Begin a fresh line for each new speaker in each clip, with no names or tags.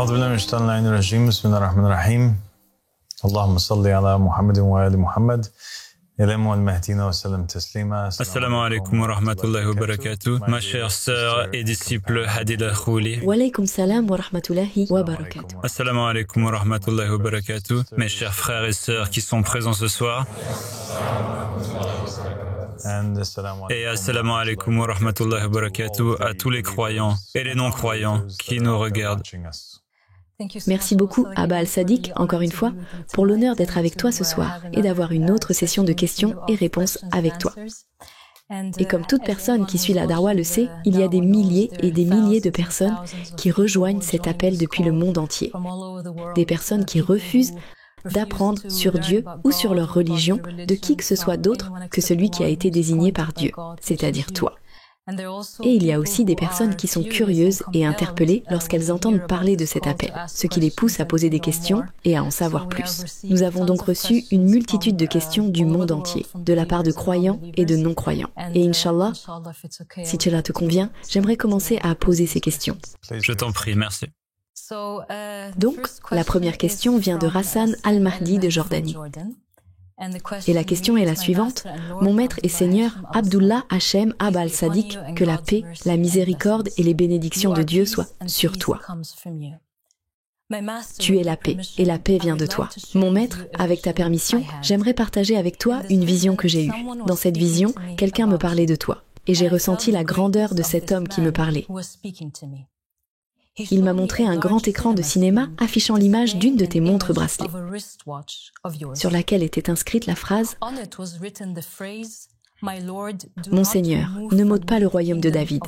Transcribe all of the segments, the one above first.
أعوذ بالله من الشيطان اللعين الرجيم بسم الله الرحمن الرحيم اللهم صل على محمد وآل محمد
Assalamu alaikum wa rahmatullahi wa barakatuh. Ma chère sœur et disciple Hadila Khouli.
Wa alaykum salam wa rahmatullahi wa barakatuh.
Assalamu alaikum wa rahmatullahi wa barakatuh. Mes chers frères et sœurs qui sont présents ce soir. Et assalamu alaikum wa rahmatullahi wa barakatuh à tous les croyants et les non-croyants qui nous regardent.
Merci beaucoup, Abba Al-Sadiq, encore une fois, pour l'honneur d'être avec toi ce soir et d'avoir une autre session de questions et réponses avec toi. Et comme toute personne qui suit la Darwa le sait, il y a des milliers et des milliers de personnes qui rejoignent cet appel depuis le monde entier. Des personnes qui refusent d'apprendre sur Dieu ou sur leur religion de qui que ce soit d'autre que celui qui a été désigné par Dieu, c'est-à-dire toi. Et il y a aussi des personnes qui sont curieuses et interpellées lorsqu'elles entendent parler de cet appel, ce qui les pousse à poser des questions et à en savoir plus. Nous avons donc reçu une multitude de questions du monde entier, de la part de croyants et de non-croyants. Et Inch'Allah, si cela te convient, j'aimerais commencer à poser ces questions.
Je t'en prie, merci.
Donc, la première question vient de Hassan Al-Mahdi de Jordanie. Et la question est la suivante. Mon maître et Seigneur, Abdullah Hachem Abba Al-Sadiq, que la paix, la miséricorde et les bénédictions de Dieu soient sur toi. Tu es la paix, et la paix vient de toi. Mon maître, avec ta permission, j'aimerais partager avec toi une vision que j'ai eue. Dans cette vision, quelqu'un me parlait de toi, et j'ai ressenti la grandeur de cet homme qui me parlait. Il m'a montré un grand écran de cinéma affichant l'image d'une de tes montres bracelets, sur laquelle était inscrite la phrase « Mon Seigneur, ne m'ôte pas le royaume de David ».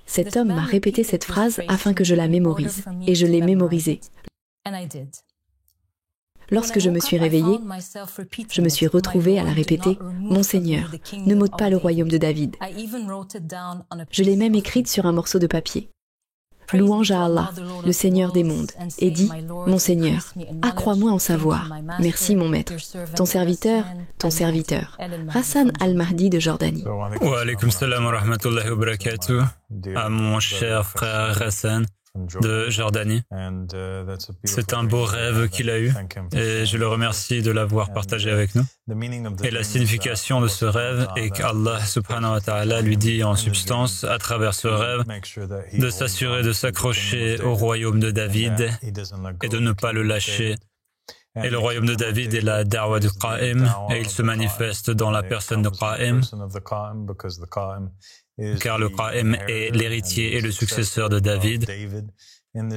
Cet homme m'a répété cette phrase afin que je la mémorise, et je l'ai mémorisée. Lorsque je me suis réveillée, je me suis retrouvée à la répéter « Mon Seigneur, ne m'ôte pas le royaume de David ». Je l'ai même écrite sur un morceau de papier. Louange à Allah, le Seigneur des mondes, et dit « Mon Seigneur, accrois-moi en savoir. Merci mon maître. Ton serviteur, Hassan Al-Mahdi de Jordanie. »
Wa alaykum salam wa rahmatullahi wa barakatuh à mon cher frère Hassan de Jordanie. C'est un beau rêve qu'il a eu et je le remercie de l'avoir partagé avec nous. Et la signification de ce rêve est qu'Allah subhanahu wa ta'ala lui dit en substance à travers ce rêve de s'assurer de s'accrocher au royaume de David et de ne pas le lâcher. Et le royaume de David est la Da'wa du Qa'im et il se manifeste dans la personne de Qa'im, car le Qa'im est l'héritier et le successeur de David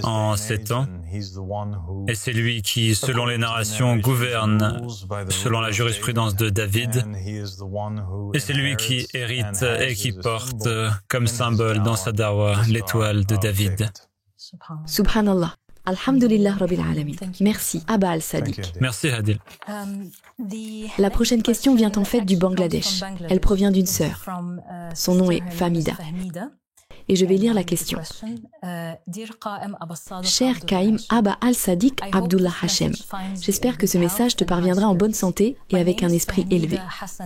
en ces temps, et c'est lui qui, selon les narrations, gouverne selon la jurisprudence de David, et c'est lui qui hérite et qui porte comme symbole dans sa dawa l'étoile de David.
Subhanallah. Alhamdulillah Rabbil Alamin. Merci, Abba Al-Sadiq.
Merci, Hadil.
La prochaine question vient en fait du Bangladesh. Elle provient d'une sœur. Son nom est Famida. Et je vais lire la question. Cher Qaim Abba Al-Sadiq Abdullah Hachem, j'espère que ce message te parviendra en bonne santé et avec un esprit élevé.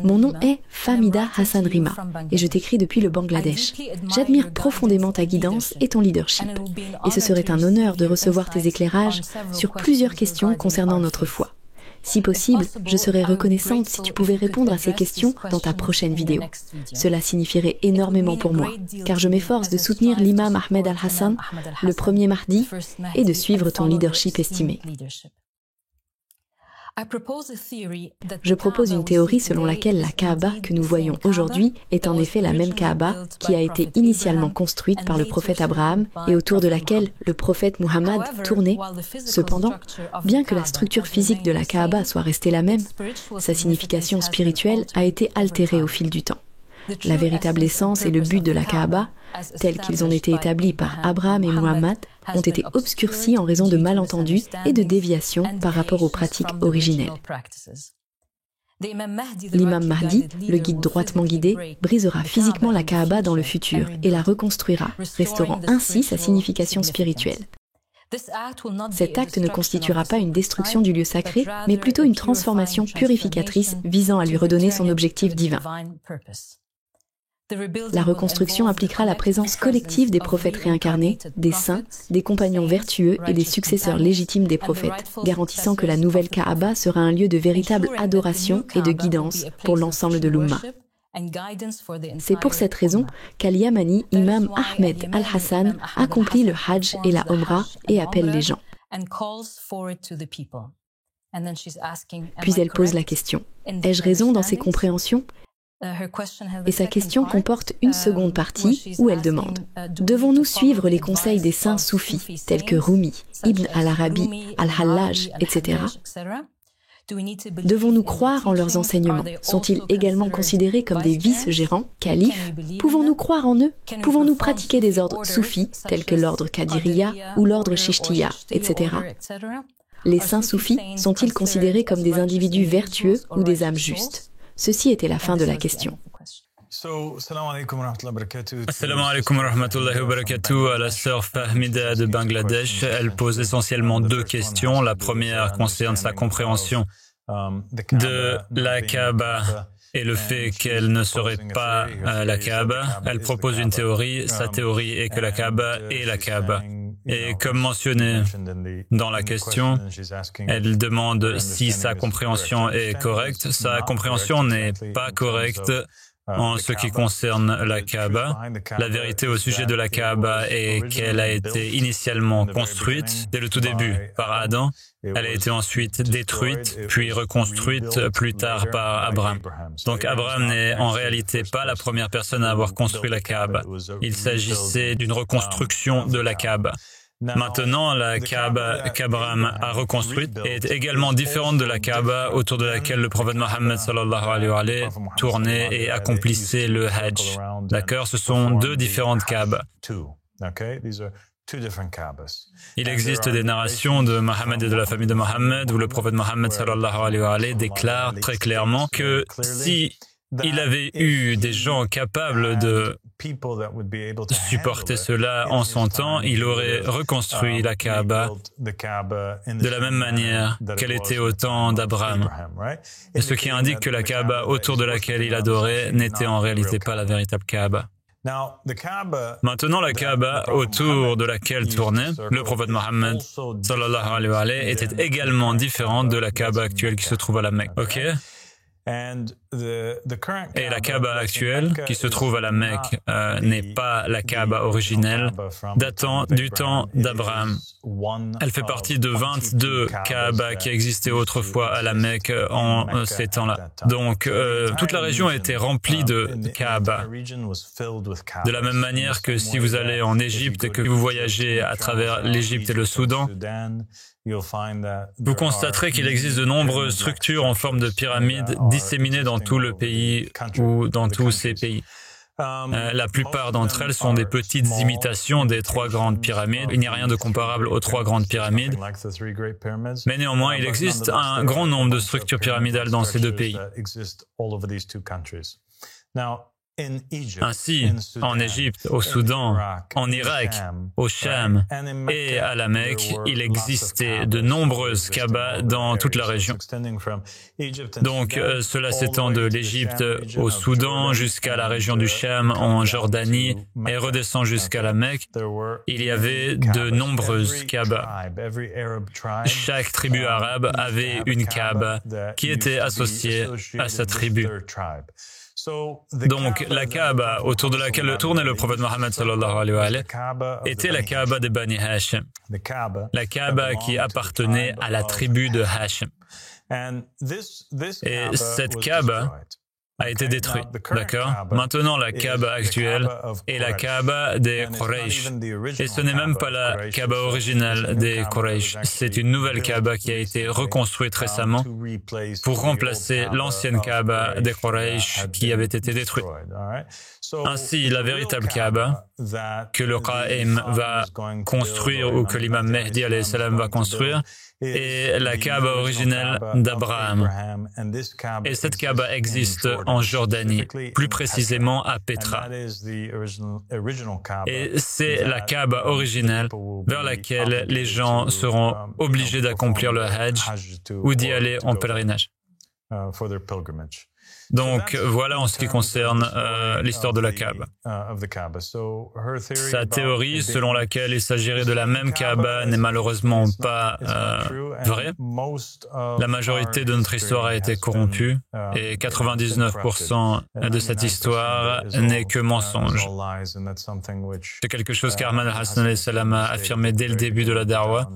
Mon nom est Famida Hassan Rima et je t'écris depuis le Bangladesh. J'admire profondément ta guidance et ton leadership. Et ce serait un honneur de recevoir tes éclairages sur plusieurs questions concernant notre foi. Si possible, je serais reconnaissante si tu pouvais répondre à ces questions dans ta prochaine vidéo. Cela signifierait énormément pour moi, car je m'efforce de soutenir l'imam Ahmed Al-Hassan, le premier Mahdi, et de suivre ton leadership estimé. Je propose une théorie selon laquelle la Kaaba que nous voyons aujourd'hui est en effet la même Kaaba qui a été initialement construite par le prophète Abraham et autour de laquelle le prophète Muhammad tournait. Cependant, bien que la structure physique de la Kaaba soit restée la même, sa signification spirituelle a été altérée au fil du temps. La véritable essence et le but de la Kaaba, tels qu'ils ont été établis par Abraham et Muhammad, ont été obscurcis en raison de malentendus et de déviations par rapport aux pratiques originelles. L'imam Mahdi, le guide droitement guidé, brisera physiquement la Kaaba dans le futur et la reconstruira, restaurant ainsi sa signification spirituelle. Cet acte ne constituera pas une destruction du lieu sacré, mais plutôt une transformation purificatrice visant à lui redonner son objectif divin. La reconstruction impliquera la présence collective des prophètes réincarnés, des saints, des compagnons vertueux et des successeurs légitimes des prophètes, garantissant que la nouvelle Kaaba sera un lieu de véritable adoration et de guidance pour l'ensemble de l'Oumma. C'est pour cette raison qu'Al-Yamani, imam Ahmed Al-Hassan, accomplit le Hajj et la Omra et appelle les gens. Puis elle pose la question, ai-je raison dans ces compréhensions ? Et sa question comporte une seconde partie où elle demande « Devons-nous suivre les conseils des saints soufis, tels que Rumi, Ibn al-Arabi, Al-Hallaj, etc. » Devons-nous croire en leurs enseignements? Sont-ils également considérés comme des vice-gérants, califes? Pouvons-nous croire en eux? Pouvons-nous pratiquer des ordres soufis, tels que l'ordre Qadiriya ou l'ordre Chishtiya, etc. Les saints soufis sont-ils considérés comme des individus vertueux ou des âmes justes? Ceci était la fin de la question.
Assalamu alaikum wa rahmatullahi wa barakatuh. À la sœur Fahmida de Bangladesh, elle pose essentiellement deux questions. La première concerne sa compréhension de la Kaaba et le fait qu'elle ne serait pas la Kaaba. Elle propose une théorie. Sa théorie est que la Kaaba est la Kaaba. Et comme mentionné dans la question, elle demande si sa compréhension est correcte. Sa compréhension n'est pas correcte en ce qui concerne la Kaaba. La vérité au sujet de la Kaaba est qu'elle a été initialement construite dès le tout début par Adam. Elle a été ensuite détruite, puis reconstruite plus tard par Abraham. Donc Abraham n'est en réalité pas la première personne à avoir construit la Kaaba. Il s'agissait d'une reconstruction de la Kaaba. Maintenant, la Kaaba qu'Abraham a reconstruite est également différente de la Kaaba autour de laquelle le prophète Mohammed sallallahu alayhi wa sallam tournait et accomplissait le Hajj. D'accord? Ce sont deux différentes Kaabas. Il existe des narrations de Mohammed et de la famille de Mohammed où le prophète Mohammed sallallahu alayhi wa sallam déclare très clairement que si il avait eu des gens capables de supporter cela en son temps, il aurait reconstruit la Kaaba de la même manière qu'elle était au temps d'Abraham. Ce qui indique que la Kaaba autour de laquelle il adorait n'était en réalité pas la véritable Kaaba. Maintenant, la Kaaba autour de laquelle tournait le prophète Mohammed sallallahu alayhi wa sallam était également différente de la Kaaba actuelle qui se trouve à la Mecque. Ok? Et la Kaaba actuelle, qui se trouve à la Mecque, n'est pas la Kaaba originelle datant du temps d'Abraham. Elle fait partie de 22 Kaaba qui existaient autrefois à la Mecque en ces temps-là. Donc, toute la région était remplie de Kaaba. De la même manière que si vous allez en Égypte et que vous voyagez à travers l'Égypte et le Soudan, vous constaterez qu'il existe de nombreuses structures en forme de pyramide disséminées dans tout le pays ou dans tous ces pays. La plupart d'entre elles sont des petites imitations des trois grandes pyramides. Il n'y a rien de comparable aux trois grandes pyramides. Mais néanmoins, il existe un grand nombre de structures pyramidales dans ces deux pays. Ainsi, en Égypte, au Soudan, en Irak, au Cham et à la Mecque, il existait de nombreuses Kaabas dans toute la région. Donc, cela s'étend de l'Égypte au Soudan jusqu'à la région du Cham en Jordanie et redescend jusqu'à la Mecque. Il y avait de nombreuses Kaabas. Chaque tribu arabe avait une Kaaba qui était associée à sa tribu. Donc, la Kaaba autour de laquelle tournait le prophète Mohammed sallallahu alayhi wa sallam était la Kaaba des Bani Hashim, la Kaaba qui appartenait à la tribu de Hashim. Et cette Kaaba a été détruite, d'accord? Maintenant, la Kaaba actuelle est la Kaaba des Quraysh. Et ce n'est même pas la Kaaba originale des Quraysh. C'est une nouvelle Kaaba qui a été reconstruite récemment pour remplacer l'ancienne Kaaba des Quraysh qui avait été détruite. Ainsi, la véritable Kaaba que le Qa'im va construire ou que l'imam Mehdi alayhi salam va construire est la Kaaba originelle d'Abraham. Et cette Kaaba existe en Jordanie, plus précisément à Petra. Et c'est la Kaaba originelle vers laquelle les gens seront obligés d'accomplir le Hajj ou d'y aller en pèlerinage. Donc voilà en ce qui concerne l'histoire de la Kaaba. Sa théorie selon laquelle il s'agirait de la même Kaaba n'est malheureusement pas vraie. La majorité de notre histoire a été corrompue et 99% de cette histoire n'est que mensonge. C'est quelque chose qu'Ahmad al-Hassan a affirmé dès le début de la Darwa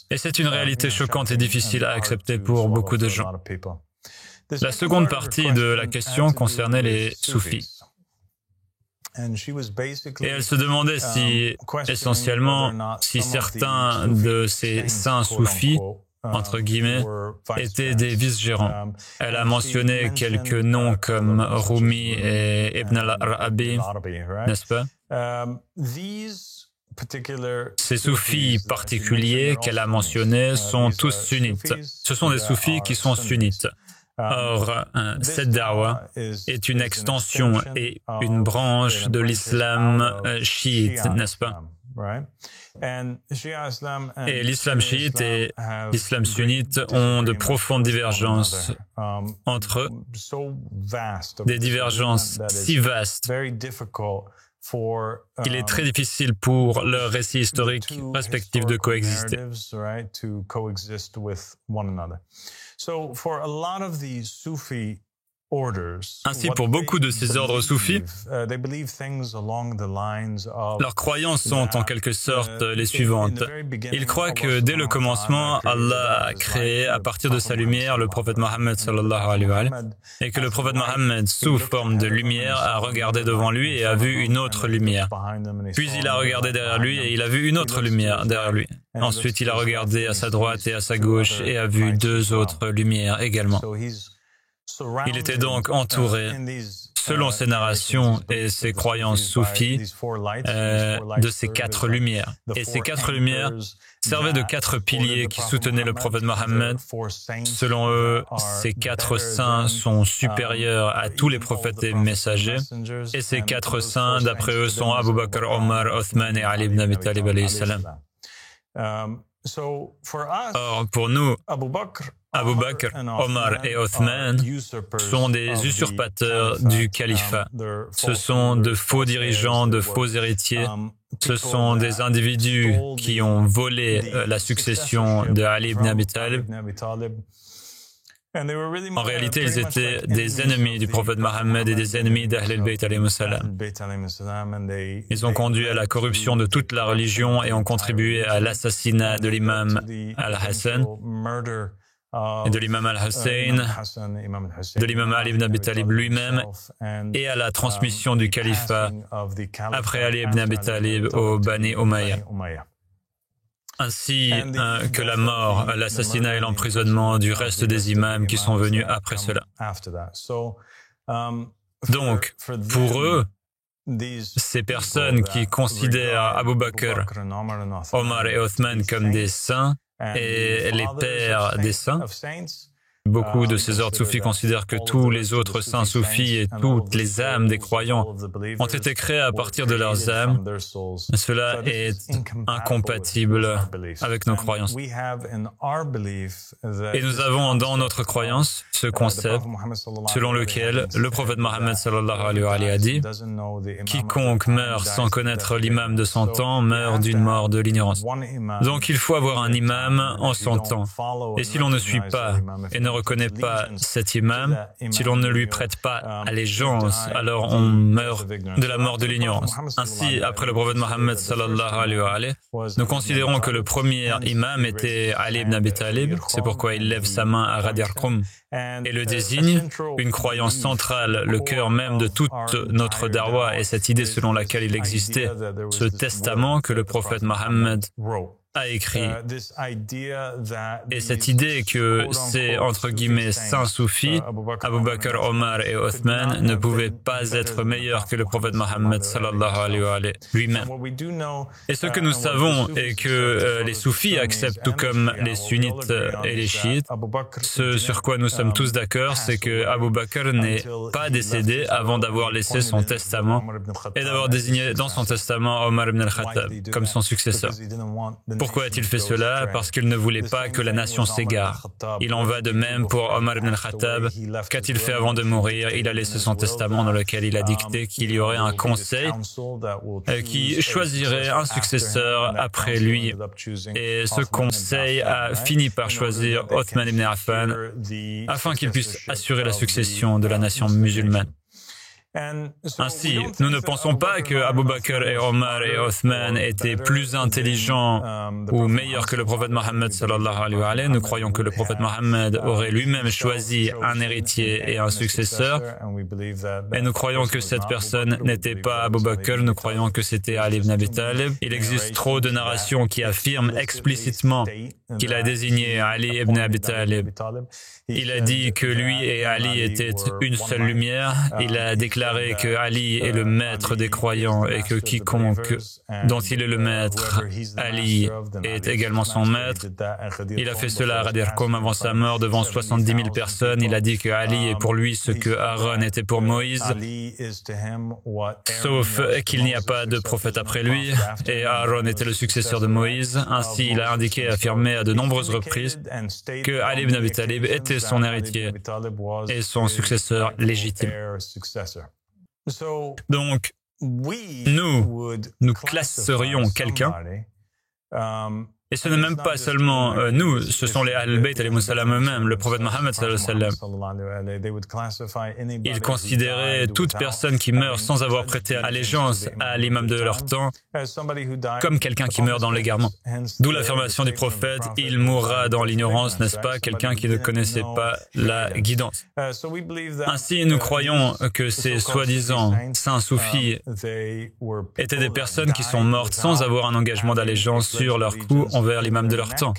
et c'est une réalité choquante et difficile à accepter pour beaucoup de gens. La seconde partie de la question concernait les soufis. Et elle se demandait si, essentiellement, si certains de ces saints soufis, entre guillemets, étaient des vice-gérants. Elle a mentionné quelques noms comme Rumi et Ibn al-Arabi, n'est-ce pas? Ces soufis particuliers qu'elle a mentionnés sont tous sunnites. Ce sont des soufis qui sont sunnites. Or, cette darwa est une extension et une branche de l'islam chiite, n'est-ce pas? Et l'islam chiite et l'islam sunnite ont de profondes divergences entre eux, des divergences si vastes qu'il est très difficile pour leurs récits historiques respectifs de coexister. Ainsi, pour beaucoup de ces ordres soufis, leurs croyances sont en quelque sorte les suivantes. Ils croient que dès le commencement, Allah a créé à partir de sa lumière le prophète Mohammed sallallahu alayhi wa sallam, et que le prophète Mohammed, sous forme de lumière, a regardé devant lui et a vu une autre lumière. Puis il a regardé derrière lui et il a vu une autre lumière derrière lui. Ensuite, il a regardé à sa droite et à sa gauche et a vu deux autres lumières également. Il était donc entouré, selon ses narrations et ses croyances soufis, de ces quatre lumières. Et ces quatre lumières servaient de quatre piliers qui soutenaient le prophète Mohammed. Selon eux, ces quatre saints sont supérieurs à tous les prophètes et messagers. Et ces quatre saints, d'après eux, sont Abu Bakr, Omar, Othman et Ali ibn Abi Talib alayhi salam. Or, pour nous, Abu Bakr, Omar et Othman sont des usurpateurs du califat. Ce sont de faux dirigeants, de faux héritiers. Ce sont des individus qui ont volé la succession de Ali ibn Abi Talib. En réalité, ils étaient des ennemis du prophète Mohammed et des ennemis d'Ahl al-Bayt alayhi salam. Ils ont conduit à la corruption de toute la religion et ont contribué à l'assassinat de l'imam al-Hassan et de l'imam al-Hussein, de l'imam Ali ibn Abi Talib lui-même et à la transmission du califat après Ali ibn Abi Talib au Bani Umayya. Ainsi que la mort, l'assassinat et l'emprisonnement du reste des imams qui sont venus après cela. Donc, pour eux, ces personnes qui considèrent Abu Bakr, Omar et Othman comme des saints et les pères des saints, beaucoup de ces ordres soufis considèrent que tous les autres saints soufis et toutes les âmes des croyants ont été créés à partir de leurs âmes. Cela est incompatible avec nos croyances. Et nous avons dans notre croyance ce concept selon lequel le prophète Mohammed sallallahu alayhi wa sallam a dit « Quiconque meurt sans connaître l'imam de son temps meurt d'une mort de l'ignorance. » Donc il faut avoir un imam en son temps. Et si l'on ne suit pas et ne reconnaît pas cet imam, si l'on ne lui prête pas allégeance, alors on meurt de la mort de l'ignorance. Ainsi, après le prophète Mohammed sallallahu alayhi wa sallam, nous considérons que le premier imam était Ali ibn Abi Talib, c'est pourquoi il lève sa main à Ghadir Qum et le désigne, une croyance centrale, le cœur même de toute notre darwa est cette idée selon laquelle il existait ce testament que le prophète Mohammed a écrit. Et cette idée que ces, entre guillemets, saints soufis, Abu Bakr, Omar et Othman, ne pouvaient pas être meilleurs que le prophète Mohammed sallallahu alayhi wa sallam lui-même. Et ce que nous savons est que les soufis acceptent, tout comme les sunnites et les chiites, ce sur quoi nous sommes tous d'accord, c'est que Abu Bakr n'est pas décédé avant d'avoir laissé son testament et d'avoir désigné dans son testament Omar ibn al-Khattab comme son successeur. Pourquoi a-t-il fait cela? Parce qu'il ne voulait pas que la nation s'égare. Il en va de même pour Omar ibn al-Khattab. Qu'a-t-il fait avant de mourir? Il a laissé son testament dans lequel il a dicté qu'il y aurait un conseil qui choisirait un successeur après lui. Et ce conseil a fini par choisir Othman ibn Affan afin qu'il puisse assurer la succession de la nation musulmane. Ainsi, nous ne pensons pas que Abu Bakr et Omar et Othman étaient plus intelligents ou meilleurs que le prophète Mohammed sallallahu alayhi wa sallam. Nous croyons que le prophète Mohammed aurait lui-même choisi un héritier et un successeur. Et nous croyons que cette personne n'était pas Abu Bakr, nous croyons que c'était Ali ibn Abi Talib. Il existe trop de narrations qui affirment explicitement qu'il a désigné Ali ibn Abi Talib. Il a dit que lui et Ali étaient une seule lumière. Il a déclaré que Ali est le maître des croyants et que quiconque dont il est le maître, Ali est également son maître. Il a fait cela à Ghadir Qum avant sa mort devant 70 000 personnes. Il a dit que Ali est pour lui ce que Aaron était pour Moïse, sauf qu'il n'y a pas de prophète après lui et Aaron était le successeur de Moïse. Ainsi, il a indiqué et affirmé à de nombreuses reprises que Ali ibn Abi Talib était son héritier et son successeur légitime. Donc, nous classerions quelqu'un, et ce n'est même pas seulement nous, ce sont les Ahl al-Bayt alayhi salam eux-mêmes, le prophète Mohammed sallallahu alayhi wa sallam. Ils considéraient toute personne qui meurt sans avoir prêté allégeance à l'imam de leur temps comme quelqu'un qui meurt dans l'égarement. D'où l'affirmation du prophète, il mourra dans l'ignorance, n'est-ce pas, quelqu'un qui ne connaissait pas la guidance. Ainsi, nous croyons que ces soi-disant saints soufis étaient des personnes qui sont mortes sans avoir un engagement d'allégeance sur leur cou envers l'imam de leur temps.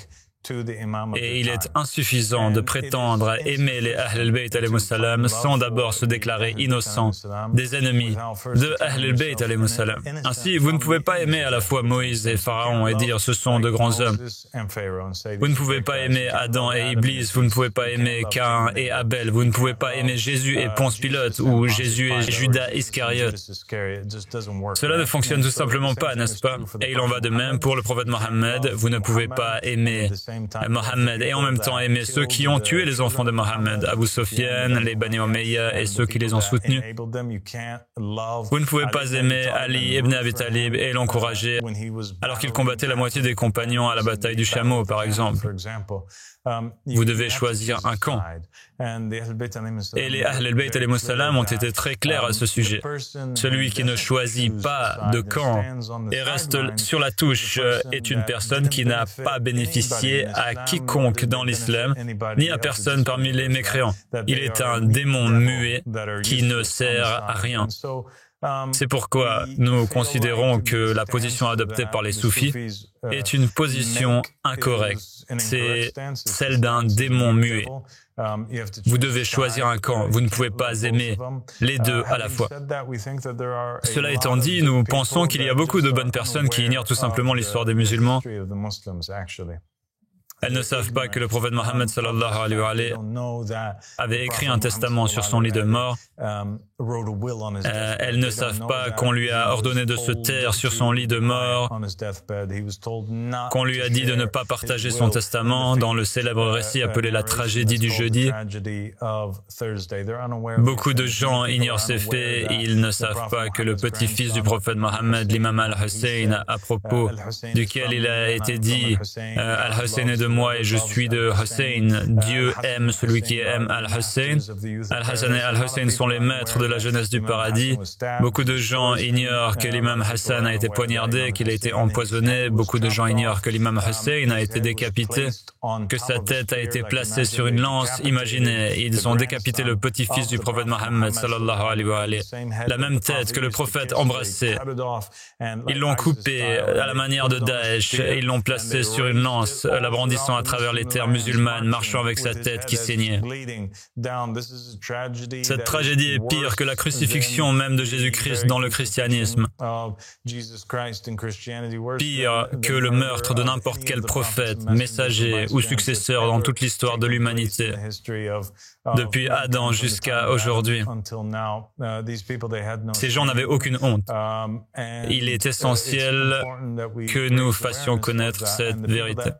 Et il est insuffisant de prétendre aimer les Ahl al-Bayt alayhi salam sans d'abord se déclarer innocent des ennemis de Ahl al-Bayt alayhi salam. Ainsi, vous ne pouvez pas aimer à la fois Moïse et Pharaon et dire ce sont de grands hommes. Vous ne pouvez pas aimer Adam et Iblis, vous ne pouvez pas aimer Caïn et Abel, vous ne pouvez pas aimer Jésus et Ponce Pilate ou Jésus et Judas Iscariote. Cela ne fonctionne tout simplement pas, n'est-ce pas? Et il en va de même pour le prophète Mohammed. Vous ne pouvez pas aimer Mohammed et en même temps aimer ceux qui ont tué les enfants de Mohammed, Abu Sufyan, les Bani Umayya et ceux qui les ont soutenus. Vous ne pouvez pas aimer Ali ibn Abi Talib et l'encourager alors qu'il combattait la moitié des compagnons à la bataille du chameau, par exemple. Vous devez choisir un camp. Et les Ahl al-Bayt alayhi salam ont été très clairs à ce sujet. Celui qui ne choisit pas de camp et reste sur la touche est une personne qui n'a pas bénéficié à quiconque dans l'islam, ni à personne parmi les mécréants. Il est un démon muet qui ne sert à rien. C'est pourquoi nous considérons que la position adoptée par les soufis est une position incorrecte. C'est celle d'un démon muet. Vous devez choisir un camp. Vous ne pouvez pas aimer les deux à la fois. Cela étant dit, nous pensons qu'il y a beaucoup de bonnes personnes qui ignorent tout simplement l'histoire des musulmans. Elles ne savent pas que le prophète Mohammed sallallahu alayhi wa sallam avait écrit un testament sur son lit de mort. Elles ne savent pas qu'on lui a ordonné de se taire sur son lit de mort, qu'on lui a dit de ne pas partager son testament dans le célèbre récit appelé la tragédie du jeudi. Beaucoup de gens ignorent ces faits. Ils ne savent pas que le petit-fils du prophète Mohammed, l'imam al-Hussein, à propos duquel il a été dit « Al-Hussein est de moi et je suis de Hussein. Dieu aime celui qui aime Al-Hussein. Al-Hassan et Al-Hussein sont les maîtres de la jeunesse du paradis. Beaucoup de gens ignorent que l'imam Hassan a été poignardé, qu'il a été empoisonné. Beaucoup de gens ignorent que l'imam Hussein a été décapité, que sa tête a été placée sur une lance. Imaginez, ils ont décapité le petit-fils du prophète Mohammed sallallahu alayhi wa sallam. La même tête que le prophète embrassait. Ils l'ont coupé à la manière de Daesh et ils l'ont placé sur une lance, la brandissant grandissant à travers les terres musulmanes, marchant avec sa tête qui saignait. Cette tragédie est pire que la crucifixion même de Jésus-Christ dans le christianisme, pire que le meurtre de n'importe quel prophète, messager ou successeur dans toute l'histoire de l'humanité, depuis Adam jusqu'à aujourd'hui. Ces gens n'avaient aucune honte. Il est essentiel que nous fassions connaître cette vérité.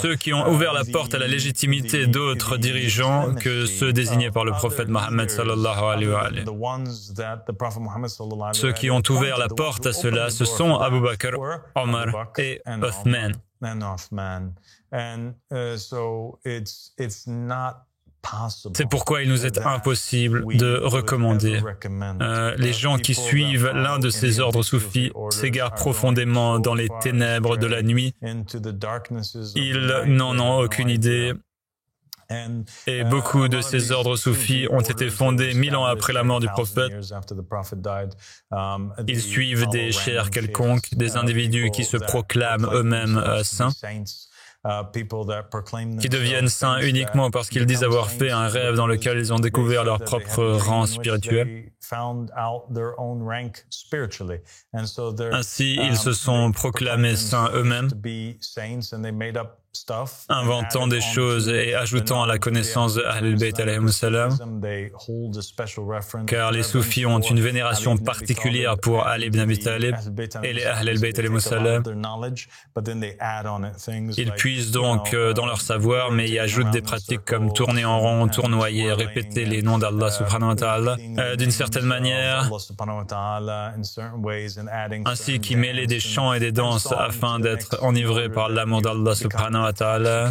Ceux qui ont ouvert la porte à la légitimité d'autres dirigeants que ceux désignés par le prophète Mohammed sallallahu alayhi wa alayhi. Ceux qui ont ouvert la porte à cela, ce sont Abu Bakr, Omar et Othman. C'est pourquoi il nous est impossible de recommander. Les gens qui suivent l'un de ces ordres soufis s'égarent profondément dans les ténèbres de la nuit. Ils n'en ont aucune idée. Et beaucoup de ces ordres soufis ont été fondés 1000 ans après la mort du prophète. Ils suivent des cheikhs quelconques, des individus qui se proclament eux-mêmes saints, qui deviennent saints uniquement parce qu'ils disent avoir fait un rêve dans lequel ils ont découvert leur propre rang spirituel. Ainsi, ils se sont proclamés saints eux-mêmes, inventant des choses et ajoutant à la connaissance de Ahl al-Bayt alayhimus salam, car les soufis ont une vénération particulière pour Ali ibn Abi Talib et les Ahl al-Bayt alayhimus salam. Ils puisent donc dans leur savoir, mais y ajoutent des pratiques comme tourner en rond, tournoyer, répéter les noms d'Allah subhanahu wa ta'ala d'une certaine manière, ainsi qu'y mêler des chants et des danses afin d'être enivrés par l'amour d'Allah subhanahu wa ta'ala.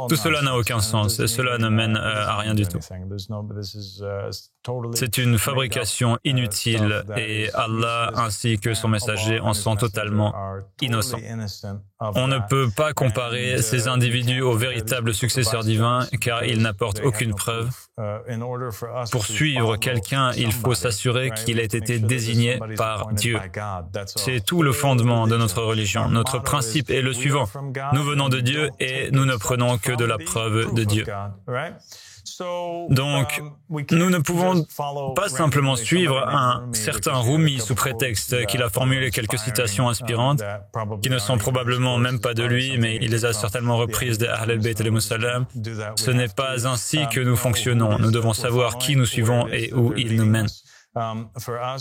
Tout cela n'a aucun sens et cela ne mène à rien du tout. C'est une fabrication inutile et Allah ainsi que son messager en sont totalement innocents. On ne peut pas comparer ces individus aux véritables successeurs divins car ils n'apportent aucune preuve. Pour suivre quelqu'un, il faut s'assurer qu'il ait été désigné par Dieu. C'est tout le fondement de notre religion. Notre principe est le suivant. Nous venons de Dieu et nous ne prenons que de la preuve de Dieu. Donc, nous ne pouvons pas simplement suivre un certain Rumi sous prétexte qu'il a formulé quelques citations inspirantes, qui ne sont probablement même pas de lui, mais il les a certainement reprises des Ahl al-Bayt alayhimus salam. Ce n'est pas ainsi que nous fonctionnons. Nous devons savoir qui nous suivons et où il nous mène.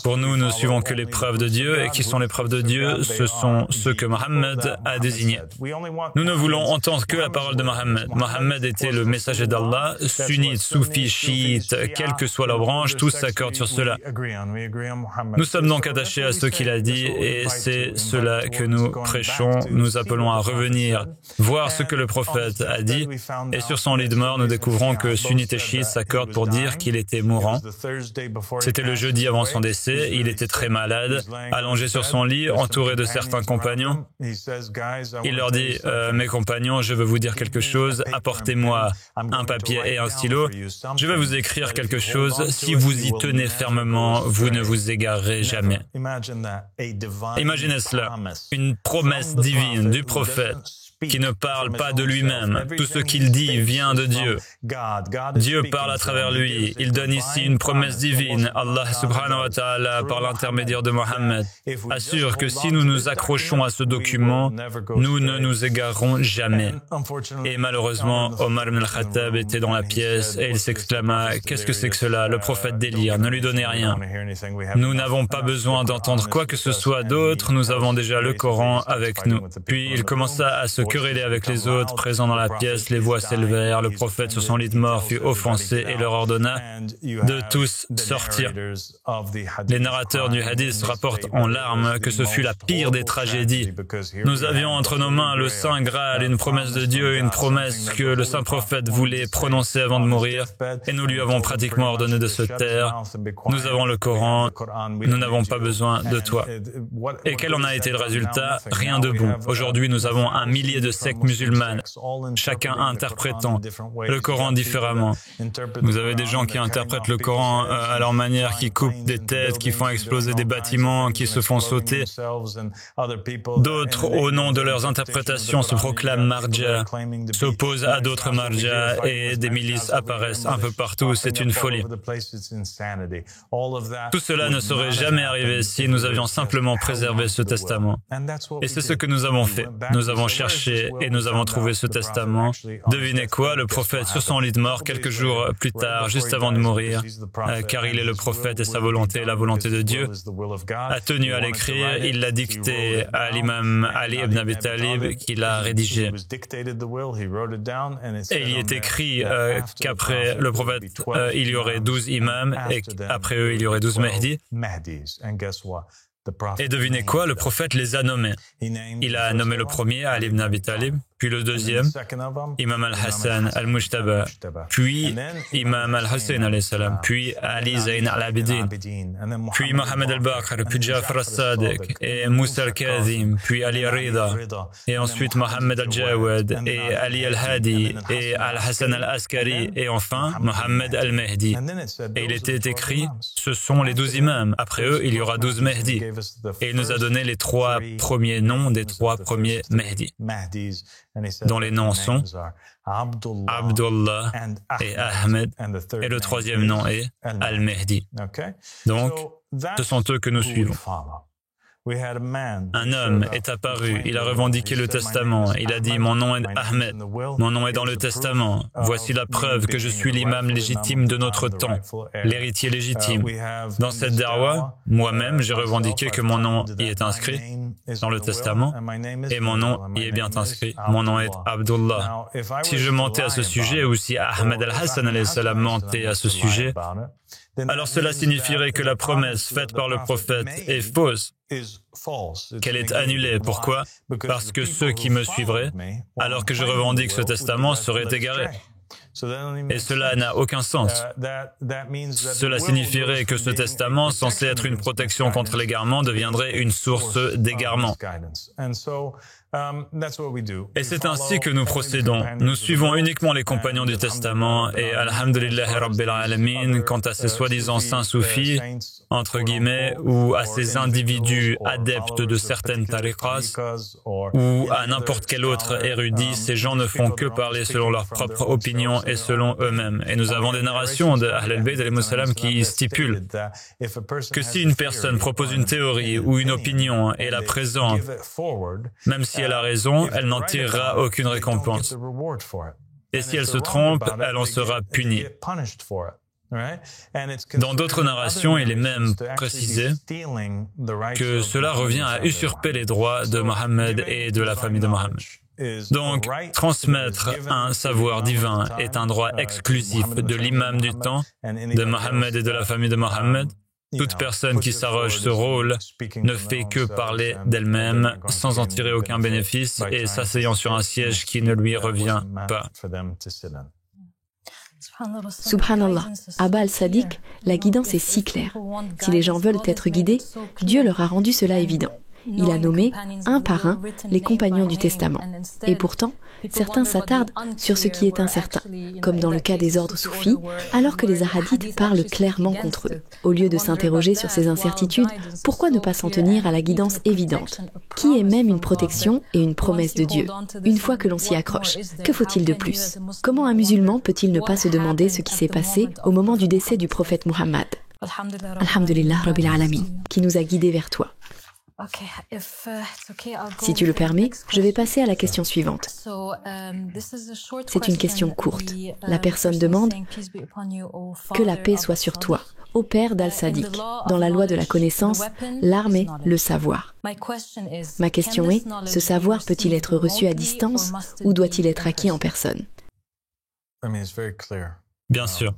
Pour nous, nous ne suivons que les preuves de Dieu, et qui sont les preuves de Dieu? Ce sont ceux que Mohammed a désignés. Nous ne voulons entendre que la parole de Mohammed. Mohammed était le messager d'Allah, sunnites, soufis, chiites, quelle que soit leur branche, tous s'accordent sur cela. Nous sommes donc attachés à ce qu'il a dit, et c'est cela que nous prêchons. Nous appelons à revenir, voir ce que le prophète a dit, et sur son lit de mort, nous découvrons que sunnites et chiites s'accordent pour dire qu'il était mourant. C'était le jeudi avant son décès, il était très malade, allongé sur son lit, entouré de certains compagnons. Il leur dit, mes compagnons, je veux vous dire quelque chose, apportez-moi un papier et un stylo. Je vais vous écrire quelque chose, si vous y tenez fermement, vous ne vous égarerez jamais. Imaginez cela, une promesse divine du prophète, qui ne parle pas de lui-même. Tout ce qu'il dit vient de Dieu. Dieu parle à travers lui. Il donne ici une promesse divine. Allah subhanahu wa ta'ala, par l'intermédiaire de Mohammed, assure que si nous nous accrochons à ce document, nous ne nous égarerons jamais. Et malheureusement, Omar ibn al-Khattab était dans la pièce et il s'exclama, « Qu'est-ce que c'est que cela? Le prophète délire, ne lui donnez rien. Nous n'avons pas besoin d'entendre quoi que ce soit d'autre, nous avons déjà le Coran avec nous. » Puis il commença à se quereller avec les autres présents dans la pièce, les voix s'élevèrent, le prophète sur son lit de mort fut offensé et leur ordonna de tous sortir. Les narrateurs du hadith rapportent en larmes que ce fut la pire des tragédies. Nous avions entre nos mains le Saint Graal, une promesse de Dieu, une promesse que le Saint Prophète voulait prononcer avant de mourir, et nous lui avons pratiquement ordonné de se taire. Nous avons le Coran, nous n'avons pas besoin de toi. Et quel en a été le résultat? Rien de bon. Aujourd'hui, nous avons un millier milliers de sectes musulmanes, chacun interprétant le Coran différemment. Vous avez des gens qui interprètent le Coran à leur manière, qui coupent des têtes, qui font exploser des bâtiments, qui se font sauter. D'autres, au nom de leurs interprétations, se proclament marja, s'opposent à d'autres marja et des milices apparaissent un peu partout. C'est une folie. Tout cela ne serait jamais arrivé si nous avions simplement préservé ce testament. Et c'est ce que nous avons fait. Nous avons cherché et nous avons trouvé ce testament. Devinez quoi? Le prophète, sur son lit de mort, quelques jours plus tard, juste avant de mourir, car il est le prophète et sa volonté est la volonté de Dieu, a tenu à l'écrire. Il l'a dicté à l'imam Ali ibn Abi Talib, qui l'a rédigé. Et il y est écrit qu'après le prophète, il y aurait 12 imams et qu'après eux, il y aurait 12 Mahdi. Et devinez quoi? Le prophète les a nommés. Il a nommé le premier, Ali ibn Abi Talib, puis le deuxième, Imam al-Hassan al-Mujtaba, puis Imam al-Hussein alayhi salam, puis Ali Zayn al-Abidin, puis Mohammed al-Baqir, puis Jafar al-Sadiq, et Moussa al-Kazim, puis Ali al-Rida, et ensuite Mohammed al-Jawad, et Ali al-Hadi, et al-Hassan al-Askari, et enfin Mohammed al-Mahdi. Et il était écrit, ce sont les 12 imams. Après eux, il y aura 12 Mahdi. Et il nous a donné les 3 premiers noms des 3 premiers Mahdi, dont les noms sont Abdullah et Ahmed, et le 3e nom est Al-Mahdi. Donc, ce sont eux que nous suivons. Un homme est apparu, il a revendiqué le testament, il a dit « Mon nom est Ahmed, mon nom est dans le testament, voici la preuve que je suis l'imam légitime de notre temps, l'héritier légitime. » Dans cette darwa, moi-même, j'ai revendiqué que mon nom y est inscrit dans le testament, et mon nom y est bien inscrit, mon nom est Abdullah. Si je mentais à ce sujet, ou si Ahmed al-Hassan alayhi salam mentait à ce sujet, alors cela signifierait que la promesse faite par le prophète est fausse, qu'elle est annulée. Pourquoi? Parce que ceux qui me suivraient, alors que je revendique ce testament, seraient égarés. Et cela n'a aucun sens. Cela signifierait que ce testament, censé être une protection contre l'égarement, deviendrait une source d'égarement. Et c'est ainsi que nous procédons. Nous suivons uniquement les compagnons du testament et alhamdulillahi rabbil alamin, quant à ces soi-disant saints soufis, entre guillemets, ou à ces individus adeptes de certaines tariqas, ou à n'importe quel autre érudit, ces gens ne font que parler selon leur propre opinion et selon eux-mêmes. Et nous avons des narrations de Ahl al-Bayt alayhimus salam qui stipulent que si une personne propose une théorie ou une opinion et la présente, même si elle a raison, elle n'en tirera aucune récompense. Et si elle se trompe, elle en sera punie. Dans d'autres narrations, il est même précisé que cela revient à usurper les droits de Mohammed et de la famille de Mohammed. Donc, transmettre un savoir divin est un droit exclusif de l'imam du temps, de Mohammed et de la famille de Mohammed. Toute personne qui s'arroge ce rôle ne fait que parler d'elle-même sans en tirer aucun bénéfice et s'asseyant sur un siège qui ne lui revient pas.
Subhanallah, Abba al-Sadiq, la guidance est si claire. Si les gens veulent être guidés, Dieu leur a rendu cela évident. Il a nommé, un par un, les compagnons du testament. Et pourtant, certains s'attardent sur ce qui est incertain, comme dans le cas des ordres soufis, alors que les hadiths parlent clairement contre eux. Au lieu de s'interroger sur ces incertitudes, pourquoi ne pas s'en tenir à la guidance évidente, qui est même une protection et une promesse de Dieu, une fois que l'on s'y accroche? Que faut-il de plus? Comment un musulman peut-il ne pas se demander ce qui s'est passé au moment du décès du prophète Muhammad? Alhamdulillah Rabbil Alamin, qui nous a guidés vers toi. Si tu le permets, je vais passer à la question suivante. C'est une question courte. La personne demande « Que la paix soit sur toi, ô père d'Al-Sadiq. Dans la loi de la connaissance, l'arme est le savoir. » Ma question est, ce savoir peut-il être reçu à distance ou doit-il être acquis en personne?
Bien sûr.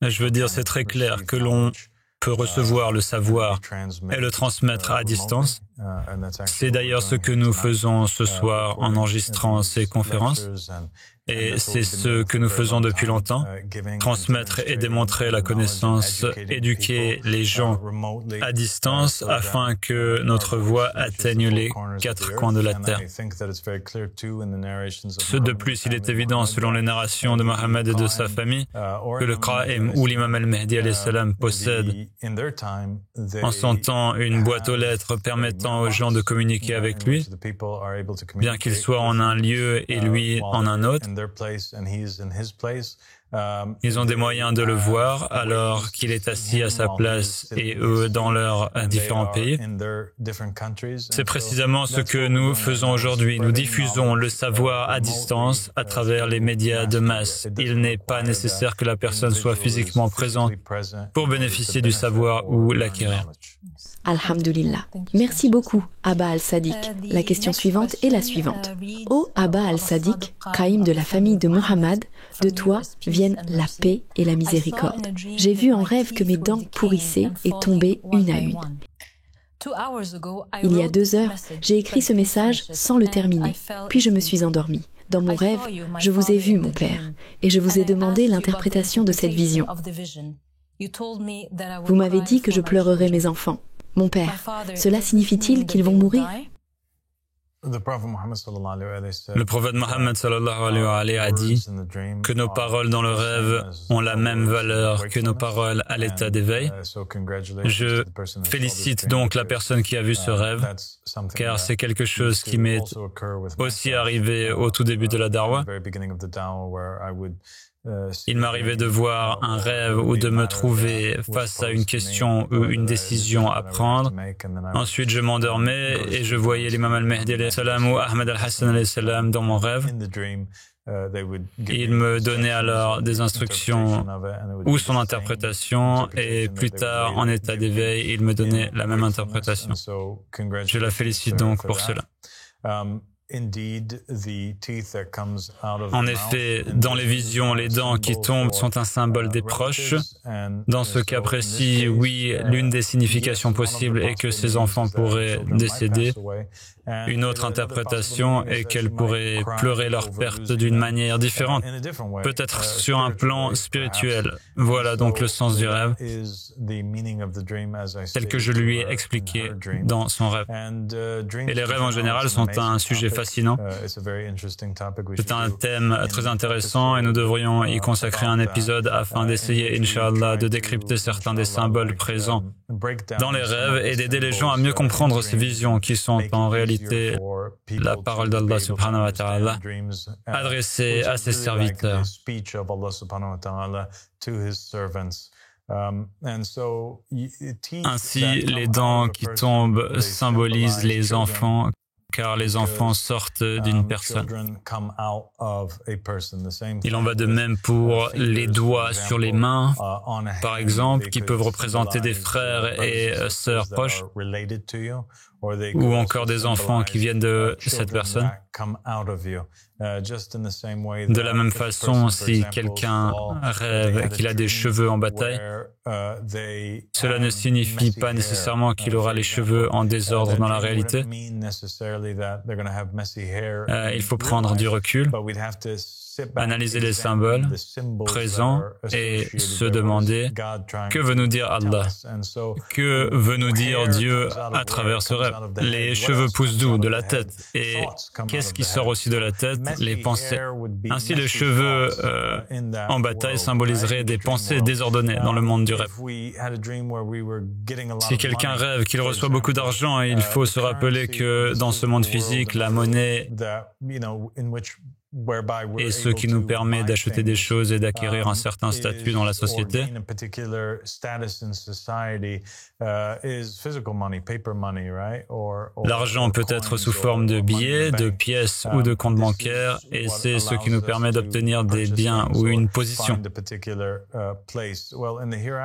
Je veux dire, c'est très clair que l'on peut recevoir le savoir et le transmettre à distance. C'est d'ailleurs ce que nous faisons ce soir en enregistrant ces conférences. Et c'est ce que nous faisons depuis longtemps, transmettre et démontrer la connaissance, éduquer les gens à distance afin que notre voix atteigne les 4 coins de la terre. De plus, il est évident selon les narrations de Mohammed et de sa famille que le Qa'im ou l'imam al-Mahdi alayhi salam possède en son temps une boîte aux lettres permettant aux gens de communiquer avec lui, bien qu'il soit en un lieu et lui en un autre. Ils ont des moyens de le voir alors qu'il est assis à sa place et eux dans leurs différents pays. C'est précisément ce que nous faisons aujourd'hui. Nous diffusons le savoir à distance à travers les médias de masse. Il n'est pas nécessaire que la personne soit physiquement présente pour bénéficier du savoir ou l'acquérir.
Alhamdulillah. Merci beaucoup, Abba al-Sadiq. La question suivante est la suivante. Ô Abba al-Sadiq, Qa'im de la famille de Muhammad, de toi viennent la paix et la miséricorde. J'ai vu en rêve que mes dents pourrissaient et tombaient une à une. Il y a 2 heures, j'ai écrit ce message sans le terminer, puis je me suis endormie. Dans mon rêve, je vous ai vu, mon père, et je vous ai demandé l'interprétation de cette vision. Vous m'avez dit que je pleurerais mes enfants. Mon père, cela signifie-t-il qu'ils vont mourir?
Le prophète Mohammed sallallahu alayhi wa alayhi a dit que nos paroles dans le rêve ont la même valeur que nos paroles à l'état d'éveil. Je félicite donc la personne qui a vu ce rêve, car c'est quelque chose qui m'est aussi arrivé au tout début de la Darwa. Il m'arrivait de voir un rêve ou de me trouver face à une question ou une décision à prendre. Ensuite, je m'endormais et je voyais l'imam al-Mahdi alayhi salam ou Ahmed al-Hassan alayhi salam dans mon rêve. Il me donnait alors des instructions ou son interprétation et plus tard, en état d'éveil, il me donnait la même interprétation. Je la félicite donc pour cela. En effet, dans les visions, les dents qui tombent sont un symbole des proches. Dans ce cas précis, oui, l'une des significations possibles est que ces enfants pourraient décéder. Une autre interprétation est qu'elles pourraient pleurer leur perte d'une manière différente, peut-être sur un plan spirituel. Voilà donc le sens du rêve, tel que je lui ai expliqué dans son rêve. Et les rêves en général sont un sujet fascinant. C'est un thème très intéressant et nous devrions y consacrer un épisode afin d'essayer, Inch'Allah, de décrypter certains des symboles présents dans les rêves et d'aider les gens à mieux comprendre ces visions qui sont en réalité la parole d'Allah subhanahu wa ta'ala adressée à ses serviteurs. Ainsi, les dents qui tombent symbolisent les enfants, car les enfants sortent d'une personne. Il en va de même pour les doigts sur les mains, par exemple, qui peuvent représenter des frères et sœurs proches, ou encore des enfants qui viennent de cette personne. De la même façon, si quelqu'un rêve qu'il a des cheveux en bataille, cela ne signifie pas nécessairement qu'il aura les cheveux en désordre dans la réalité. Il faut prendre du recul, analyser les symboles présents et se demander que veut nous dire Allah, que veut nous dire Dieu à travers ce rêve. Les cheveux poussent d'où? De la tête. Et qu'est-ce qui sort aussi de la tête? Les pensées. Ainsi, les cheveux en bataille symboliseraient des pensées désordonnées dans le monde du rêve. Si quelqu'un rêve qu'il reçoit beaucoup d'argent, il faut se rappeler que dans ce monde physique, la monnaie et ce qui nous permet d'acheter des choses et d'acquérir un certain statut dans la société. L'argent peut être sous forme de billets, de pièces ou de comptes bancaires et c'est ce qui nous permet d'obtenir des biens ou une position.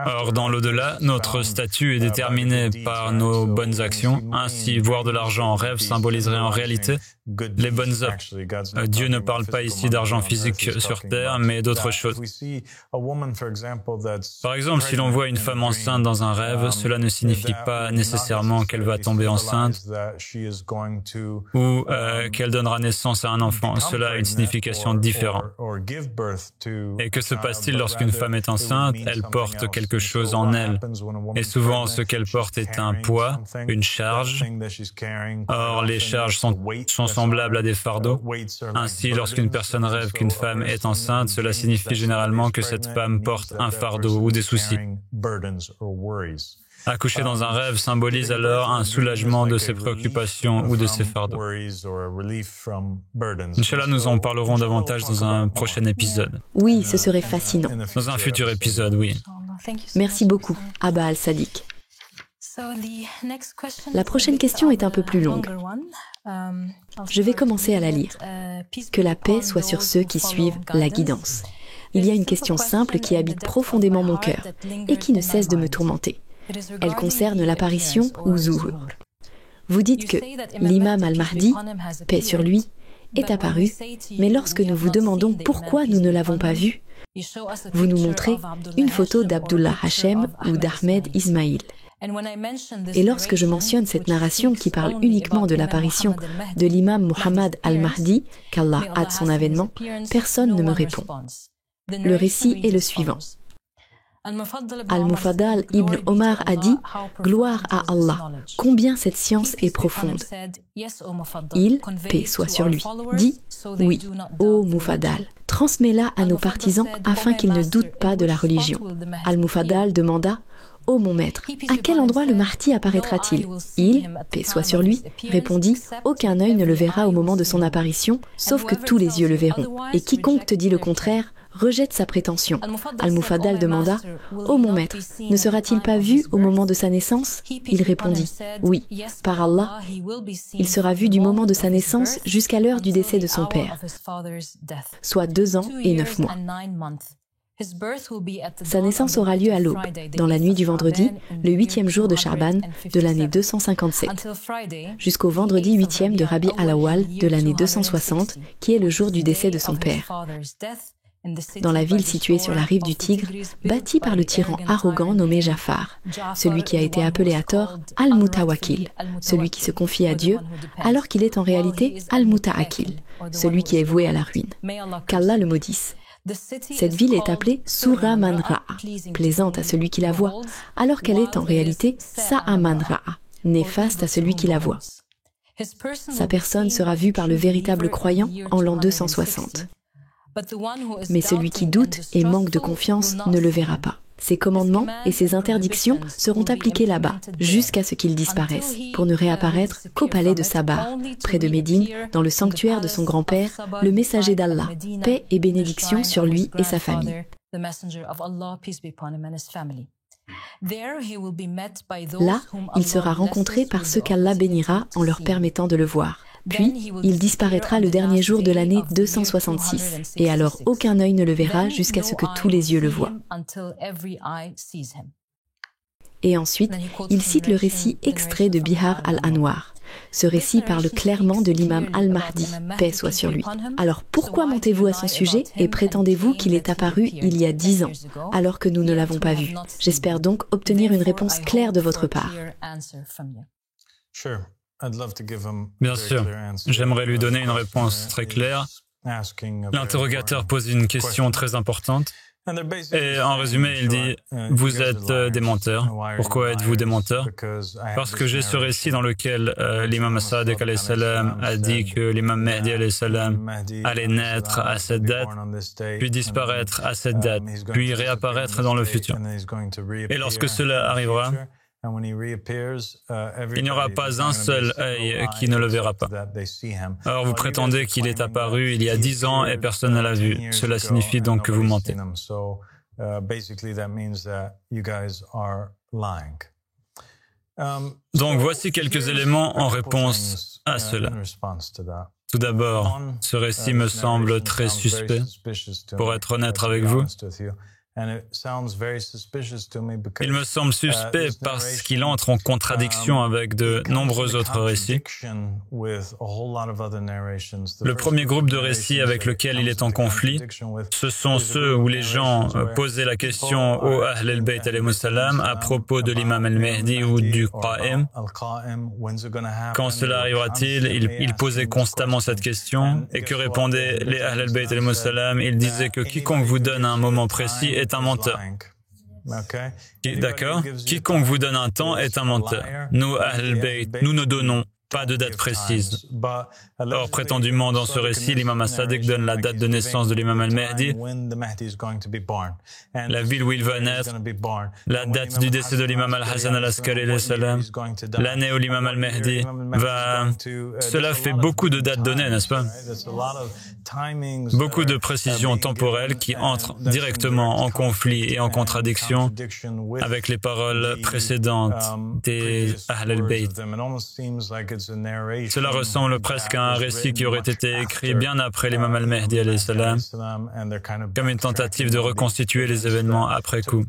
Or, dans l'au-delà, notre statut est déterminé par nos bonnes actions. Ainsi, voir de l'argent en rêve symboliserait en réalité les bonnes œuvres. Dieu ne parle parle pas ici d'argent physique sur Terre, mais d'autre chose. Par exemple, si l'on voit une femme enceinte dans un rêve, cela ne signifie pas nécessairement qu'elle va tomber enceinte ou qu'elle donnera naissance à un enfant. Cela a une signification différente. Et que se passe-t-il lorsqu'une femme est enceinte? Elle porte quelque chose en elle. Et souvent, ce qu'elle porte est un poids, une charge. Or, les charges sont semblables à des fardeaux. Ainsi, lorsqu'une personne rêve qu'une femme est enceinte, cela signifie généralement que cette femme porte un fardeau ou des soucis. Accoucher dans un rêve symbolise alors un soulagement de ses préoccupations ou de ses fardeaux. Inch'Allah, nous en parlerons davantage dans un prochain épisode.
Oui, ce serait fascinant.
Dans un futur épisode, oui.
Merci beaucoup, Abba Al-Sadiq. La prochaine question est un peu plus longue. Je vais commencer à la lire. Que la paix soit sur ceux qui suivent la guidance. Il y a une question simple qui habite profondément mon cœur et qui ne cesse de me tourmenter. Elle concerne l'apparition ou zuhur. Vous dites que l'imam al-Mahdi, paix sur lui, est apparu, mais lorsque nous vous demandons pourquoi nous ne l'avons pas vu, vous nous montrez une photo d'Abdullah Hachem ou d'Ahmed Ismail. Et lorsque je mentionne cette narration qui parle uniquement de l'apparition de l'imam Muhammad al-Mahdi, qu'Allah hâte son avènement, personne ne me répond. Le récit est le suivant. Al-Mufaddal ibn Omar a dit « Gloire à Allah, combien cette science est profonde ». Il, paix soit sur lui, dit « Oui, ô Mufaddal, transmets-la à nos partisans afin qu'ils ne doutent pas de la religion ». Al-Mufaddal demanda « Ô mon maître, à quel endroit le Mahdi apparaîtra-t-il » Il, paix soit sur lui, répondit « Aucun œil ne le verra au moment de son apparition, sauf que tous les yeux le verront. Et quiconque te dit le contraire, rejette sa prétention. » Al-Mufaddal demanda « Ô mon maître, ne sera-t-il pas vu au moment de sa naissance ?» Il répondit « Oui, par Allah, il sera vu du moment de sa naissance jusqu'à l'heure du décès de son père, soit 2 ans et 9 mois. Sa naissance aura lieu à l'aube, dans la nuit du vendredi, le 8e jour de Sha'ban de l'année 257, jusqu'au vendredi 8e de Rabi al-Awwal de l'année 260, qui est le jour du décès de son père. Dans la ville située sur la rive du Tigre, bâtie par le tyran arrogant nommé Jafar, celui qui a été appelé à tort Al-Mutawakkil, celui qui se confie à Dieu, alors qu'il est en réalité Al-Muta'akil, celui qui est voué à la ruine. Qu'Allah le maudisse. Cette ville est appelée Sura Man Ra'a, plaisante à celui qui la voit, alors qu'elle est en réalité Sa'a Man Ra'a, néfaste à celui qui la voit. Sa personne sera vue par le véritable croyant en l'an 260. Mais celui qui doute et manque de confiance ne le verra pas. Ses commandements et ses interdictions seront appliqués là-bas, jusqu'à ce qu'ils disparaissent, pour ne réapparaître qu'au palais de Sabar, près de Médine, dans le sanctuaire de son grand-père, le messager d'Allah, paix et bénédiction sur lui et sa famille. Là, il sera rencontré par ceux qu'Allah bénira en leur permettant de le voir. Puis, il disparaîtra le dernier jour de l'année 266, et alors aucun œil ne le verra jusqu'à ce que tous les yeux le voient. Et ensuite, il cite le récit extrait de Bihar al-Anwar. Ce récit parle clairement de l'imam al-Mahdi, paix soit sur lui. Alors pourquoi montez-vous à son sujet et prétendez-vous qu'il est apparu il y a 10 ans, alors que nous ne l'avons pas vu? J'espère donc obtenir une réponse claire de votre part.
Bien sûr, j'aimerais lui donner une réponse très claire. L'interrogateur pose une question très importante. Et en résumé, il dit « Vous êtes des menteurs. Pourquoi êtes-vous des menteurs ?» Parce que j'ai ce récit dans lequel l'imam Sadiq alayhi salam a dit que l'imam Mahdi alayhi salam allait naître à cette date, puis disparaître à cette date, puis réapparaître dans le futur. Et lorsque cela arrivera, il n'y aura pas un seul œil qui ne le verra pas. Or, vous prétendez qu'il est apparu il y a 10 ans et personne ne l'a vu. Cela signifie donc que vous mentez. Donc, voici quelques éléments en réponse à cela. Tout d'abord, ce récit me semble très suspect, pour être honnête avec vous. Il me semble suspect parce qu'il entre en contradiction avec de nombreux autres récits. Le premier groupe de récits avec lequel il est en conflit, ce sont ceux où les gens posaient la question aux Ahl al-Bayt alayhimus salam à propos de l'imam al-Mahdi ou du Qa'im. Quand cela arrivera-t-il, il posait constamment cette question. Et que répondaient les Ahl al-Bayt alayhimus salam? Ils disaient que quiconque vous donne un moment précis est un menteur. D'accord? Quiconque vous donne un temps est un menteur. Nous, Ahl al-Bayt, nous ne donnons pas de date précise. Or, prétendument, dans ce récit, l'imam as-Sadiq donne la date de naissance de l'imam al-Mahdi, la ville où il va naître, la date du décès de l'imam al-Hassan al-Askari, l'année où l'imam al-Mahdi va... Cela fait beaucoup de dates données, n'est-ce pas? Beaucoup de précisions temporelles qui entrent directement en conflit et en contradiction avec les paroles précédentes des Ahl al-Bayt. Cela ressemble presque à un récit qui aurait été écrit bien après l'imam al-Mahdi alayhi salam, comme une tentative de reconstituer les événements après coup.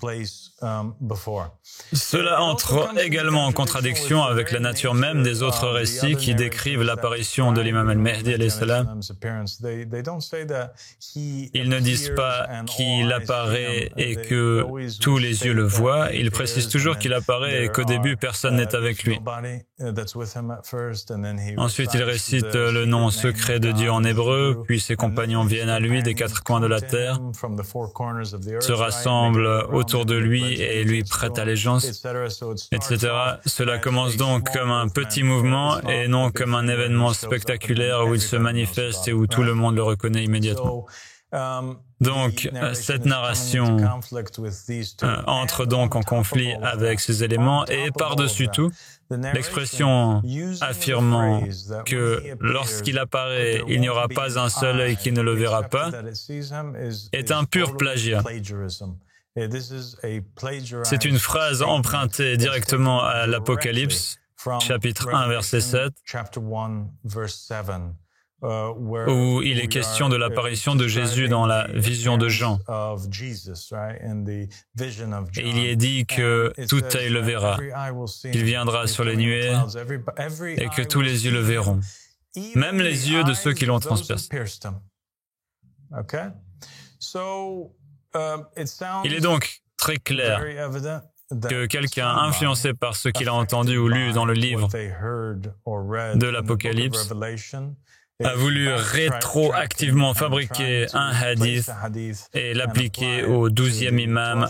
Cela entre également en contradiction avec la nature même des autres récits qui décrivent l'apparition de l'imam al-Mahdi alayhi salam. Ils ne disent pas qu'il apparaît et que tous les yeux le voient. Ils précisent toujours qu'il apparaît et qu'au début personne n'est avec lui. Ensuite, il récite le nom secret de Dieu en hébreu, puis ses compagnons viennent à lui des quatre coins de la terre, se rassemblent autour de lui et lui prêtent allégeance, etc. Cela commence donc comme un petit mouvement et non comme un événement spectaculaire où il se manifeste et où tout le monde le reconnaît immédiatement. Donc, cette narration entre donc en conflit avec ces éléments et par-dessus tout, l'expression affirmant que lorsqu'il apparaît, il n'y aura pas un seul œil qui ne le verra pas, est un pur plagiat. C'est une phrase empruntée directement à l'Apocalypse, chapitre 1, verset 7, où il est question de l'apparition de Jésus dans la vision de Jean. Et il y est dit que tout œil le verra, qu'il viendra sur les nuées et que tous les yeux le verront, même les yeux de ceux qui l'ont transpercé. Il est donc très clair que quelqu'un influencé par ce qu'il a entendu ou lu dans le livre de l'Apocalypse a voulu rétroactivement fabriquer un hadith et l'appliquer au 12e imam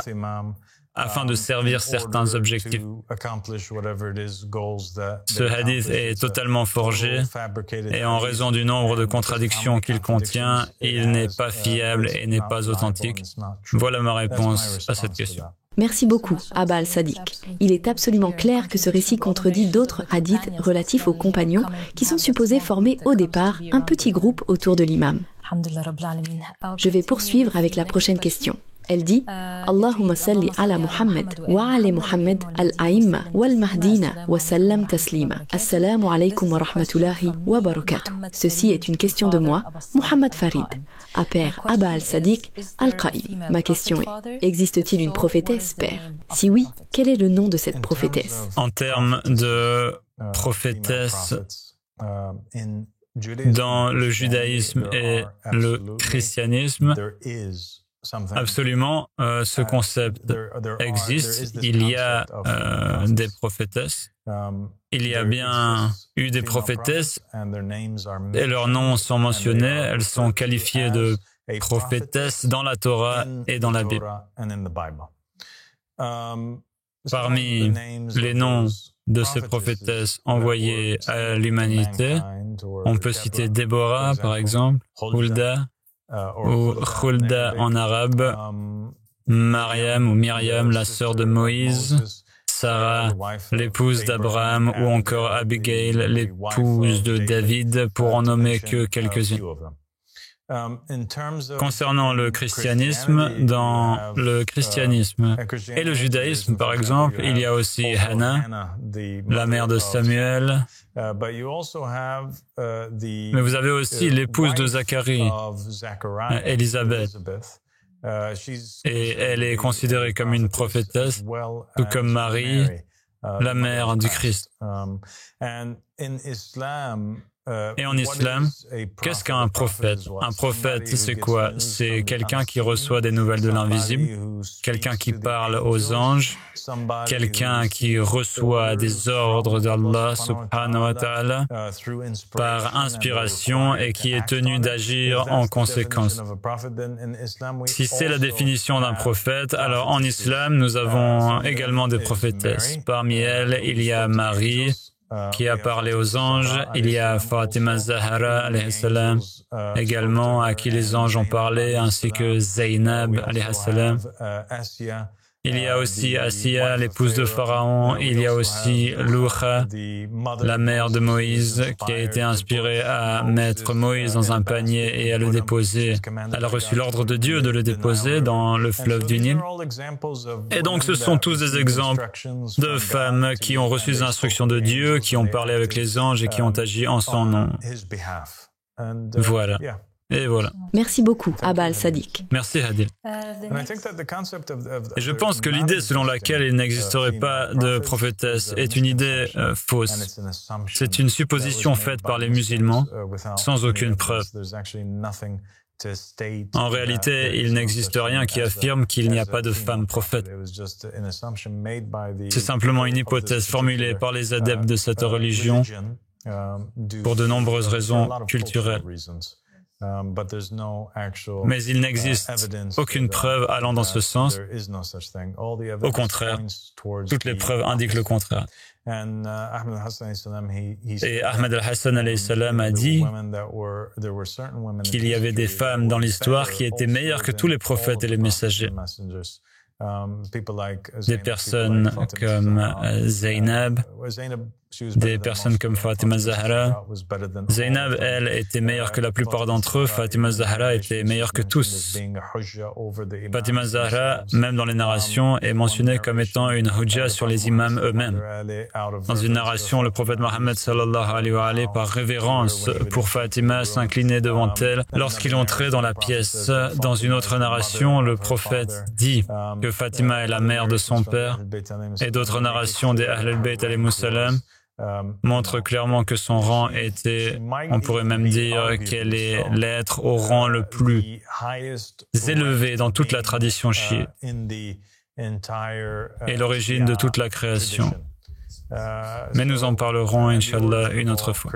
afin de servir certains objectifs. Ce hadith est totalement forgé et en raison du nombre de contradictions qu'il contient, il n'est pas fiable et n'est pas authentique. Voilà ma réponse à cette question.
Merci beaucoup, Abba al-Sadiq. Il est absolument clair que ce récit contredit d'autres hadiths relatifs aux compagnons qui sont supposés former au départ un petit groupe autour de l'imam. Je vais poursuivre avec la prochaine question. Elle dit « Allahumma salli ala Muhammad wa ala Muhammad al-a'imma wal-mahdina wa sallam taslima. Assalamu alaykum wa rahmatullahi wa barakatuh. » Ceci est une question de moi, Muhammad Farid, à père Abba al-Sadiq al-Qa'im. Ma question est, existe-t-il une prophétesse, père? Si oui, quel est le nom de cette prophétesse?
En termes de prophétesse, dans le judaïsme et le christianisme, absolument, ce concept existe. Il y a des prophétesses. Il y a bien eu des prophétesses et leurs noms sont mentionnés. Elles sont qualifiées de prophétesses dans la Torah et dans la Bible. Parmi les noms de ces prophétesses envoyées à l'humanité, on peut citer Déborah, par exemple, Hulda, ou Khulda en arabe, Mariam ou Myriam, la sœur de Moïse, Sarah, l'épouse d'Abraham, ou encore Abigail, l'épouse de David, pour en nommer que quelques-unes. Concernant le christianisme, dans le christianisme et le judaïsme, par exemple, il y a aussi Hannah, la mère de Samuel, mais vous avez aussi l'épouse de Zacharie, Élisabeth. et elle est considérée comme une prophétesse, tout comme Marie, la mère du Christ. Et en islam, qu'est-ce qu'un prophète? Un prophète, c'est quoi? C'est quelqu'un qui reçoit des nouvelles de l'invisible, quelqu'un qui parle aux anges, quelqu'un qui reçoit des ordres d'Allah subhanahu wa ta'ala par inspiration et qui est tenu d'agir en conséquence. Si c'est la définition d'un prophète, alors en islam, nous avons également des prophétesses. Parmi elles, il y a Marie, qui a parlé aux anges. Il y a Fatima Zahra, alayhi salam, également, à qui les anges ont parlé, ainsi que Zainab, alayhi salam. Il y a aussi Asiya, l'épouse de Pharaon. Il y a aussi Loucha, la mère de Moïse, qui a été inspirée à mettre Moïse dans un panier et à le déposer. Elle a reçu l'ordre de Dieu de le déposer dans le fleuve du Nil. Et donc, ce sont tous des exemples de femmes qui ont reçu des instructions de Dieu, qui ont parlé avec les anges et qui ont agi en son nom. Voilà. Et voilà.
Merci beaucoup, Abba Al-Sadiq.
Merci, Adil. Et je pense que l'idée selon laquelle il n'existerait pas de prophétesse est une idée fausse. C'est une supposition faite par les musulmans sans aucune preuve. En réalité, il n'existe rien qui affirme qu'il n'y a pas de femme prophète. C'est simplement une hypothèse formulée par les adeptes de cette religion pour de nombreuses raisons culturelles. Mais il n'existe aucune preuve allant dans ce sens. Au contraire, toutes les preuves indiquent le contraire. Et Ahmed al-Hassan alayhi salam a dit qu'il y avait des femmes dans l'histoire qui étaient meilleures que tous les prophètes et les messagers. Des personnes comme Zainab, des personnes comme Fatima Zahra. Zainab, elle, était meilleure que la plupart d'entre eux. Fatima Zahra était meilleure que tous. Fatima Zahra, même dans les narrations, est mentionnée comme étant une hujja sur les imams eux-mêmes. Dans une narration, le prophète Mohammed sallallahu alayhi wa alayhi, par révérence pour Fatima, s'inclinait devant elle lorsqu'il entrait dans la pièce. Dans une autre narration, le prophète dit que Fatima est la mère de son père. Et d'autres narrations des Ahl al-Bayt alayhi salam montre clairement que son rang était, on pourrait même dire qu'elle est l'être au rang le plus élevé dans toute la tradition chiite et l'origine de toute la création. Mais nous en parlerons, Inch'Allah, une autre fois.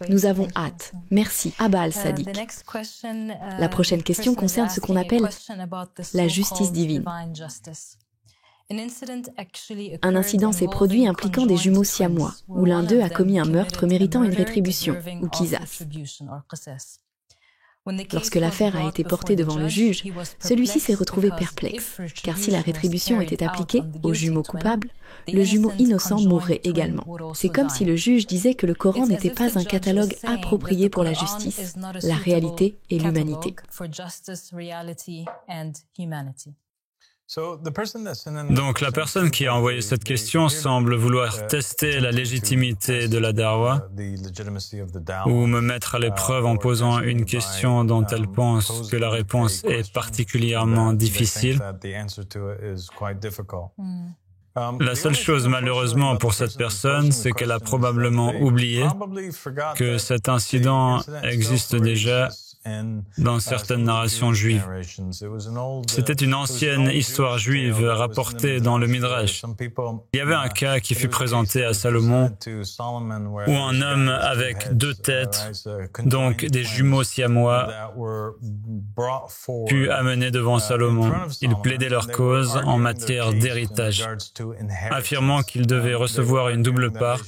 Nous avons hâte. Merci, Abba Al-Sadiq. La prochaine question concerne ce qu'on appelle la justice divine. Un incident s'est produit impliquant des jumeaux siamois, où l'un d'eux a commis un meurtre méritant une rétribution, ou qisas. Lorsque l'affaire a été portée devant le juge, celui-ci s'est retrouvé perplexe, car si la rétribution était appliquée aux jumeaux coupables, le jumeau innocent mourrait également. C'est comme si le juge disait que le Coran n'était pas un catalogue approprié pour la justice, la réalité et l'humanité.
Donc la personne qui a envoyé cette question semble vouloir tester la légitimité de la da'wa ou me mettre à l'épreuve en posant une question dont elle pense que la réponse est particulièrement difficile. La seule chose malheureusement pour cette personne, c'est qu'elle a probablement oublié que cet incident existe déjà dans certaines narrations juives. C'était une ancienne histoire juive rapportée dans le Midrash. Il y avait un cas qui fut présenté à Salomon où un homme avec deux têtes, donc des jumeaux siamois, fut amené devant Salomon. Il plaidait leur cause en matière d'héritage, affirmant qu'ils devaient recevoir une double part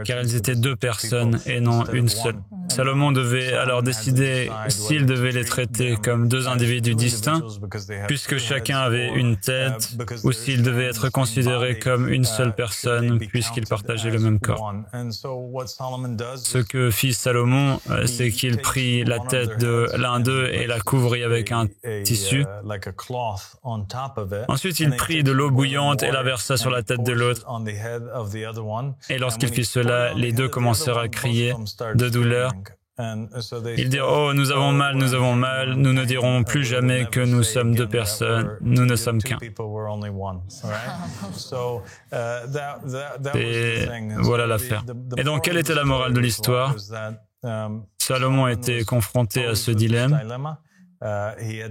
car ils étaient deux personnes et non une seule. Salomon devait alors décider s'il devait les traiter comme deux individus distincts, puisque chacun avait une tête, ou s'il devait être considéré comme une seule personne, puisqu'ils partageaient le même corps. Ce que fit Salomon, c'est qu'il prit la tête de l'un d'eux et la couvrit avec un tissu. Ensuite, il prit de l'eau bouillante et la versa sur la tête de l'autre. Et lorsqu'il fit cela, les deux commencèrent à crier de douleur. Ils dirent « Oh, nous avons mal, nous ne dirons plus jamais que nous sommes deux personnes, nous ne sommes qu'un. » Et voilà l'affaire. Et donc, quelle était la morale de l'histoire? Salomon était confronté à ce dilemme et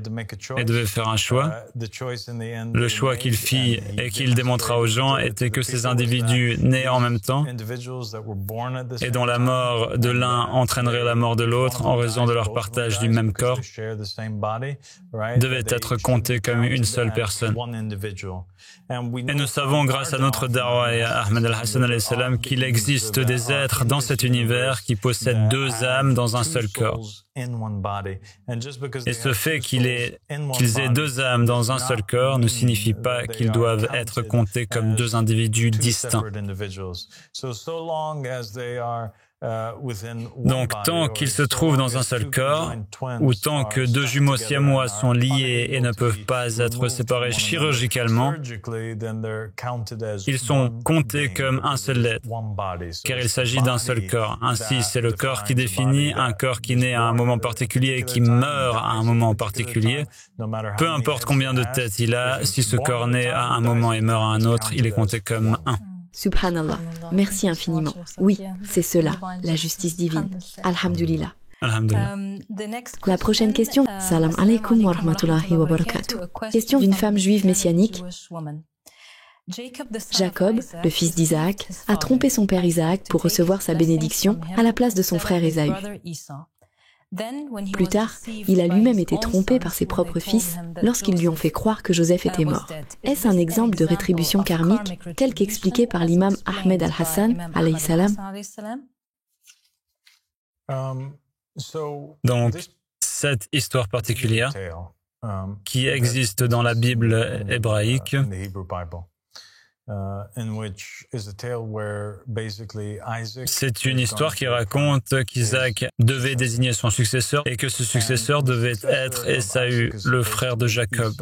devait faire un choix. Le choix qu'il fit et qu'il démontra aux gens était que ces individus nés en même temps et dont la mort de l'un entraînerait la mort de l'autre en raison de leur partage du même corps devaient être comptés comme une seule personne. Et nous savons grâce à notre Darwa et à Ahmed al-Hassan alayhi salam qu'il existe des êtres dans cet univers qui possèdent deux âmes dans un seul corps. Et ce fait qu'ils aient deux âmes dans un seul corps ne signifie pas qu'ils doivent être comptés comme deux individus distincts. Donc, tant qu'ils se trouvent dans un seul corps, ou tant que deux jumeaux siamois sont liés et ne peuvent pas être séparés chirurgicalement, ils sont comptés comme un seul être, car il s'agit d'un seul corps. Ainsi, c'est le corps qui définit un corps qui naît à un moment particulier et qui meurt à un moment particulier. Peu importe combien de têtes il a, si ce corps naît à un moment et meurt à un autre, il est compté comme un.
Subhanallah. Merci infiniment. Oui, c'est cela, la justice divine. Alhamdulillah.
Alhamdulillah.
La prochaine question. Salam alaikum wa rahmatullahi wa barakatuh. Question d'une femme juive messianique. Jacob, le fils d'Isaac, a trompé son père Isaac pour recevoir sa bénédiction à la place de son frère Ésaü. Plus tard, il a lui-même été trompé par ses propres fils lorsqu'ils lui ont fait croire que Joseph était mort. Est-ce un exemple de rétribution karmique tel qu'expliqué par l'imam Ahmed al-Hassan, alayhi salam?
Donc, cette histoire particulière qui existe dans la Bible hébraïque, c'est une histoire qui raconte qu'Isaac devait désigner son successeur et que ce successeur devait être Ésaü, le frère de Jacob.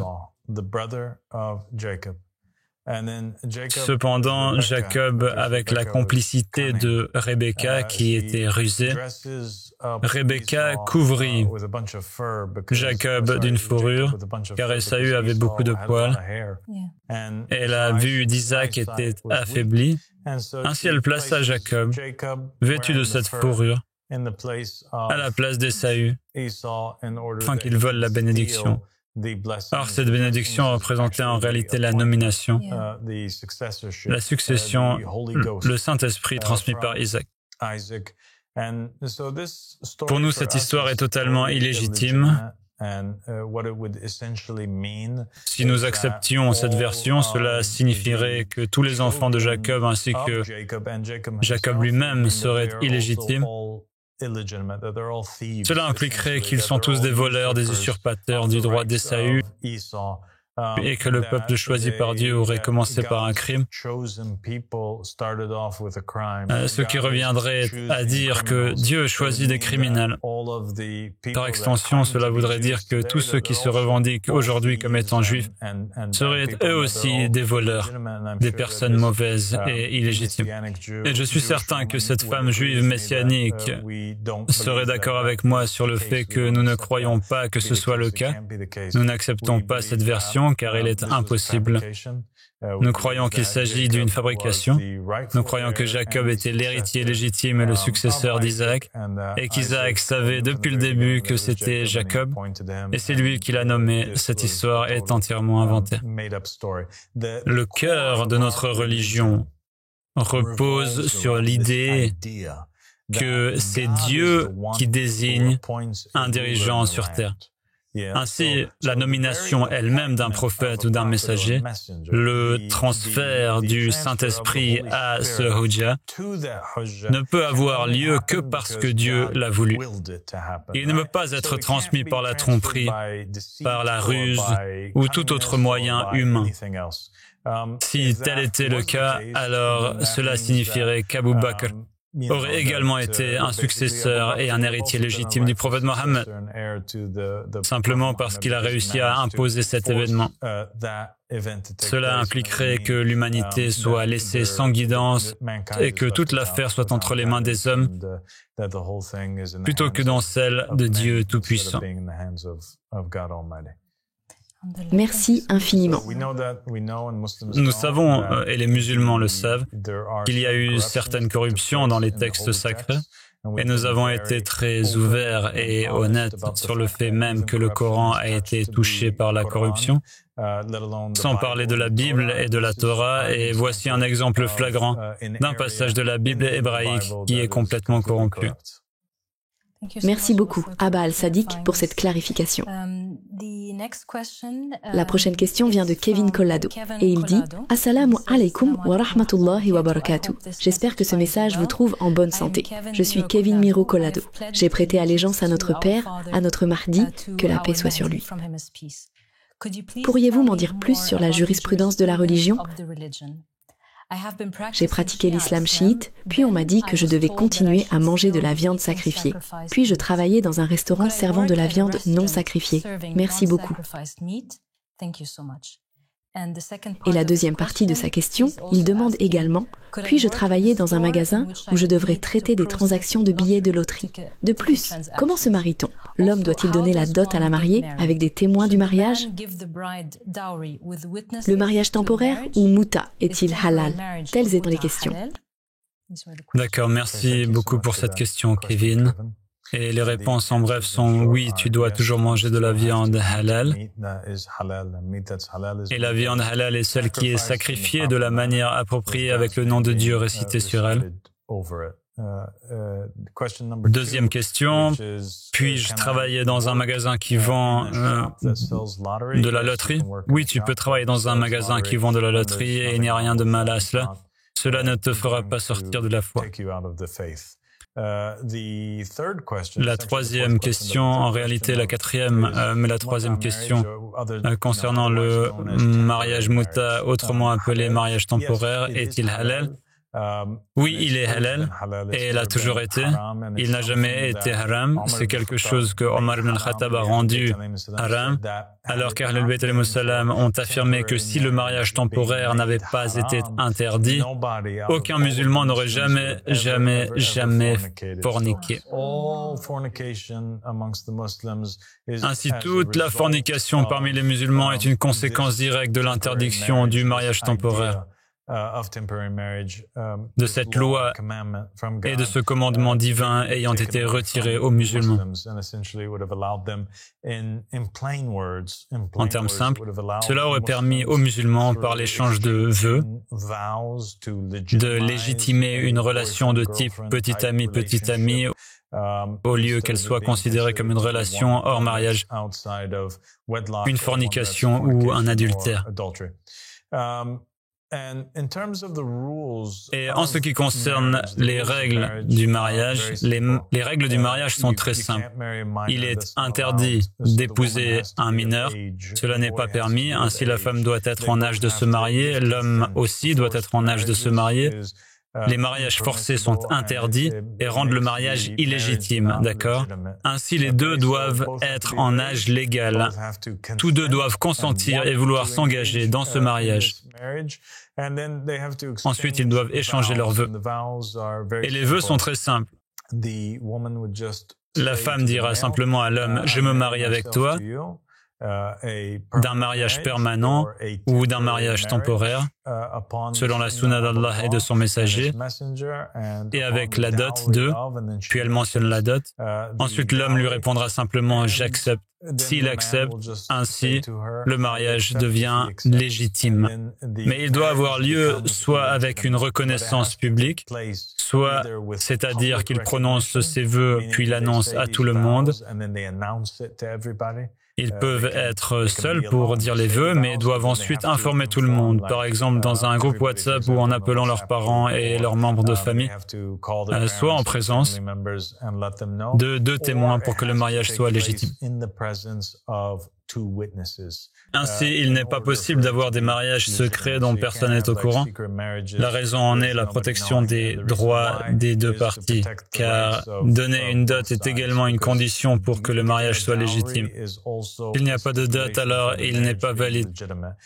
Cependant, Jacob, avec la complicité de Rebecca qui était rusée, Rebecca couvrit Jacob d'une fourrure, car Ésaü avait beaucoup de poils, et la vue d'Isaac était affaiblie. Ainsi, elle plaça Jacob, vêtu de cette fourrure, à la place d'Ésaü, afin qu'il vole la bénédiction. Or, cette bénédiction représentait en réalité la nomination, la succession, le Saint-Esprit transmis par Isaac. Pour nous, cette histoire est totalement illégitime. Si nous acceptions cette version, cela signifierait que tous les enfants de Jacob ainsi que Jacob lui-même seraient illégitimes. Cela impliquerait qu'ils sont tous des voleurs, des usurpateurs du droit d'Ésaü et que le peuple choisi par Dieu aurait commencé par un crime, ce qui reviendrait à dire que Dieu choisit des criminels. Par extension, cela voudrait dire que tous ceux qui se revendiquent aujourd'hui comme étant juifs seraient eux aussi des voleurs, des personnes mauvaises et illégitimes. Et je suis certain que cette femme juive messianique serait d'accord avec moi sur le fait que nous ne croyons pas que ce soit le cas. Nous n'acceptons pas cette version car elle est impossible. Nous croyons qu'il s'agit d'une fabrication. Nous croyons que Jacob était l'héritier légitime et le successeur d'Isaac, et qu'Isaac savait depuis le début que c'était Jacob, et c'est lui qui l'a nommé. Cette histoire est entièrement inventée. Le cœur de notre religion repose sur l'idée que c'est Dieu qui désigne un dirigeant sur terre. Ainsi, la nomination elle-même d'un prophète ou d'un messager, le transfert du Saint-Esprit à ce Hujja, ne peut avoir lieu que parce que Dieu l'a voulu. Il ne peut pas être transmis par la tromperie, par la ruse ou tout autre moyen humain. Si tel était le cas, alors cela signifierait qu'Abu Bakr aurait également été un successeur et un héritier légitime du prophète Mohammed, simplement parce qu'il a réussi à imposer cet événement. Cela impliquerait que l'humanité soit laissée sans guidance et que toute l'affaire soit entre les mains des hommes plutôt que dans celles de Dieu Tout-Puissant.
Merci infiniment.
Nous savons, et les musulmans le savent, qu'il y a eu certaines corruptions dans les textes sacrés, et nous avons été très ouverts et honnêtes sur le fait même que le Coran a été touché par la corruption, sans parler de la Bible et de la Torah, et voici un exemple flagrant d'un passage de la Bible hébraïque qui est complètement corrompu.
Merci beaucoup, Abba Al-Sadiq, pour cette clarification. La prochaine question vient de Kevin Collado et il dit « Assalamu alaikum wa rahmatullahi wa barakatuh. J'espère que ce message vous trouve en bonne santé. Je suis Kevin Miro Collado. J'ai prêté allégeance à notre Père, à notre Mahdi, que la paix soit sur lui. Pourriez-vous m'en dire plus sur la jurisprudence de la religion ? J'ai pratiqué l'islam chiite, puis on m'a dit que je devais continuer à manger de la viande sacrifiée. Puis je travaillais dans un restaurant servant de la viande non sacrifiée. Merci beaucoup. » Et la deuxième partie de sa question, il demande également « Puis-je travailler dans un magasin où je devrais traiter des transactions de billets de loterie ? De plus, comment se marie-t-on ? L'homme doit-il donner la dot à la mariée avec des témoins du mariage ? Le mariage temporaire ou muta est-il halal ? Telles étaient les questions. »
D'accord, merci beaucoup pour cette question, Kevin. Et les réponses en bref sont oui, tu dois toujours manger de la viande halal. Et la viande halal est celle qui est sacrifiée de la manière appropriée avec le nom de Dieu récité sur elle. Deuxième question, puis-je travailler dans un magasin qui vend de la loterie ? Oui, tu peux travailler dans un magasin qui vend de la loterie et il n'y a rien de mal à cela. Cela ne te fera pas sortir de la foi. La troisième question, en réalité la quatrième, mais la troisième question concernant le mariage muta, autrement appelé mariage temporaire, est-il halal ? Oui, il est halal et il a toujours été. Il n'a jamais été haram. C'est quelque chose que Omar ibn al-Khattab a rendu haram, alors qu'Ahl al-Bayt alayhimus salam ont affirmé que si le mariage temporaire n'avait pas été interdit, aucun musulman n'aurait jamais forniqué. Ainsi, toute la fornication parmi les musulmans est une conséquence directe de l'interdiction du mariage temporaire, de cette loi et de ce commandement divin ayant été retiré aux musulmans. En termes simples, cela aurait permis aux musulmans, par l'échange de vœux, de légitimer une relation de type petit ami, au lieu qu'elle soit considérée comme une relation hors mariage, une fornication ou un adultère. Et en ce qui concerne les règles du mariage, les règles du mariage sont très simples. Il est interdit d'épouser un mineur. Cela n'est pas permis. Ainsi, la femme doit être en âge de se marier. L'homme aussi doit être en âge de se marier. Les mariages forcés sont interdits et rendent le mariage illégitime, d'accord ? Ainsi, les deux doivent être en âge légal. Tous deux doivent consentir et vouloir s'engager dans ce mariage. Ensuite, ils doivent échanger leurs vœux. Et les vœux sont très simples. La femme dira simplement à l'homme « Je me marie avec toi », d'un mariage permanent ou d'un mariage temporaire, selon la sunna d'Allah et de son messager, et avec la dot de, puis elle mentionne la dot. Ensuite, l'homme lui répondra simplement « j'accepte ». S'il accepte, ainsi, le mariage devient légitime. Mais il doit avoir lieu soit avec une reconnaissance publique, soit, c'est-à-dire qu'il prononce ses vœux puis l'annonce à tout le monde. Ils peuvent être seuls pour dire les vœux, mais doivent ensuite informer tout le monde. Par exemple, dans un groupe WhatsApp ou en appelant leurs parents et leurs membres de famille, soit en présence de deux témoins pour que le mariage soit légitime. Ainsi, il n'est pas possible d'avoir des mariages secrets dont personne n'est au courant. La raison en est la protection des droits des deux parties, car donner une dot est également une condition pour que le mariage soit légitime. S'il n'y a pas de dot, alors il n'est pas valide.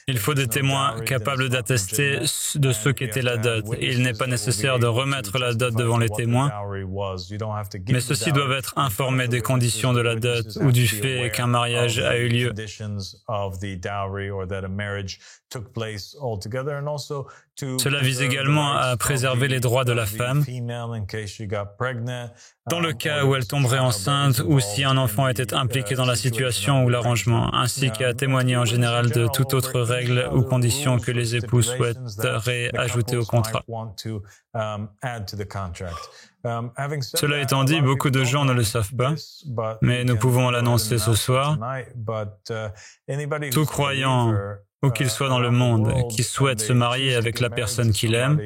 Il faut des témoins capables d'attester de ce qu'était la dot. Il n'est pas nécessaire de remettre la dot devant les témoins, mais ceux-ci doivent être informés des conditions de la dot ou du fait qu'un mariage a eu lieu. Cela vise également à préserver les droits de la femme dans le cas où elle tomberait enceinte ou si un enfant était impliqué dans la situation ou l'arrangement, ainsi qu'à témoigner en général de toute autre règle ou condition que les époux souhaiteraient ajouter au contrat. Cela étant dit, beaucoup de gens ne le savent pas, mais nous pouvons l'annoncer ce soir. Tout croyant, où qu'il soit dans le monde, qui souhaite se marier avec la personne qu'il aime,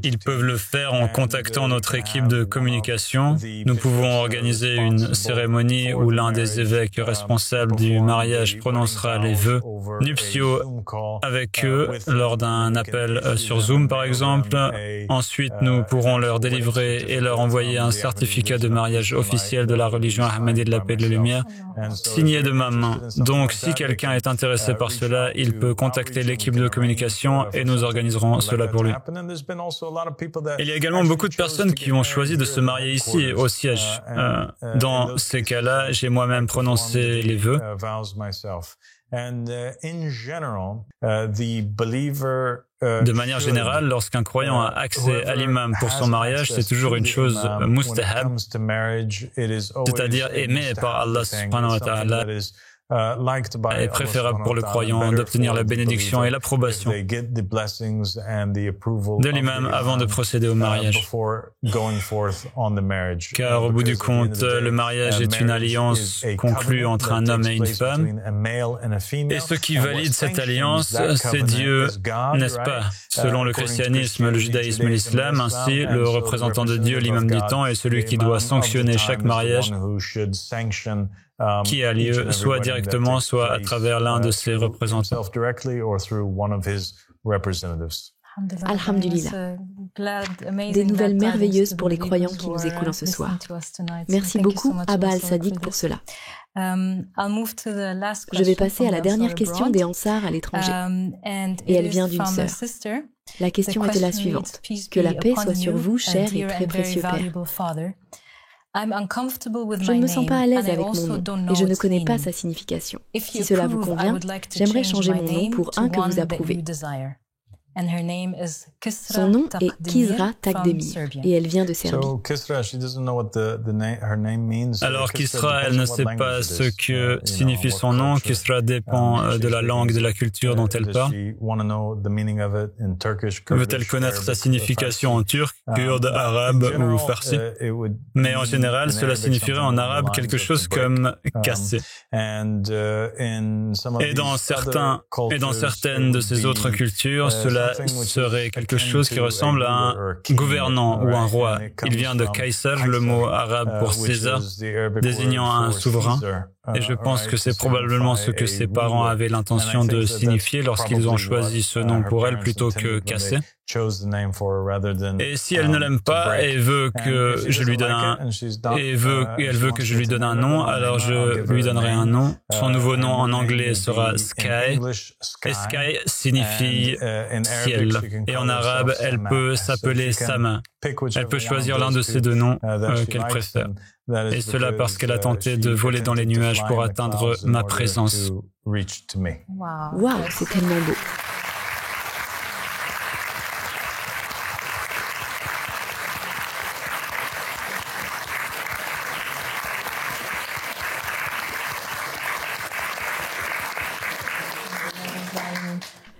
ils peuvent le faire en contactant notre équipe de communication. Nous pouvons organiser une cérémonie où l'un des évêques responsables du mariage prononcera les vœux nuptiaux avec eux lors d'un appel sur Zoom, par exemple. Ensuite, nous pourrons leur délivrer et leur envoyer un certificat de mariage officiel de la religion Ahmadi de la paix et de la lumière, signé de ma main. Donc, si quelqu'un est intéressé par cela, il peut contacter l'équipe de communication et nous organiserons cela pour lui. Il y a également beaucoup de personnes qui ont choisi de se marier ici, au siège. Dans ces cas-là, j'ai moi-même prononcé les vœux. De manière générale, lorsqu'un croyant a accès à l'imam pour son mariage, c'est toujours une chose mustahab, c'est-à-dire aimée par Allah subhanahu wa ta'ala, est préférable pour le croyant d'obtenir la bénédiction et l'approbation de l'imam avant de procéder au mariage. Car au bout du compte, le mariage est une alliance conclue entre un homme et une femme. Et ce qui valide cette alliance, c'est Dieu, n'est-ce pas? Selon le christianisme, le judaïsme et l'islam, ainsi, le représentant de Dieu, l'imam du temps, est celui qui doit sanctionner chaque mariage qui a lieu, soit directement, soit à travers l'un de ses représentants.
Alhamdulillah. Des nouvelles merveilleuses pour les croyants qui nous écoutent ce soir. Merci beaucoup, Abba Al-Sadiq, pour cela. Je vais passer à la dernière question des Ansar à l'étranger. Et elle vient d'une sœur. La question était la suivante. Que la paix soit sur vous, cher et très précieux Père. Je ne me sens pas à l'aise avec mon nom et je ne connais pas sa signification. Si cela vous convient, j'aimerais changer mon nom pour un que vous approuvez. Son nom est Kisra Takdemir et elle vient de Serbie.
Alors Kisra, elle ne sait pas ce que signifie son nom. Kisra dépend de la langue, de la culture dont elle parle. Veut-elle connaître sa signification en turc, kurde, arabe ou farsi? Mais en général, cela signifierait en arabe quelque chose comme cassé. Et dans certaines de ces autres cultures, cela serait quelque chose qui ressemble à un gouvernant ou un roi. Il vient de Kaysar, le mot arabe pour César, désignant un souverain. Et je pense que c'est probablement ce que ses parents avaient l'intention de signifier lorsqu'ils ont choisi ce nom pour elle plutôt que Cassé. Et si elle ne l'aime pas et veut que je lui donne elle veut que je lui donne un nom, alors je lui donnerai un nom. Son nouveau nom en anglais sera Sky. Et Sky signifie ciel. Et en arabe, elle peut s'appeler Sama. Elle peut choisir l'un de ces deux noms qu'elle préfère. Et cela parce qu'elle a tenté de voler dans les nuages pour atteindre ma présence.
Waouh, c'est tellement beau.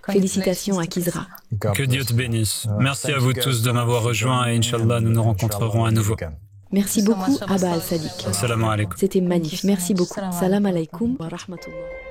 Félicitations à Kisra.
Que Dieu te bénisse. Merci à vous tous de m'avoir rejoint et Inch'Allah, nous nous rencontrerons à nouveau.
Merci beaucoup, Abba Al-Sadiq.
Salam alaikum.
C'était magnifique. Merci beaucoup. Salam alaikum wa rahmatullah.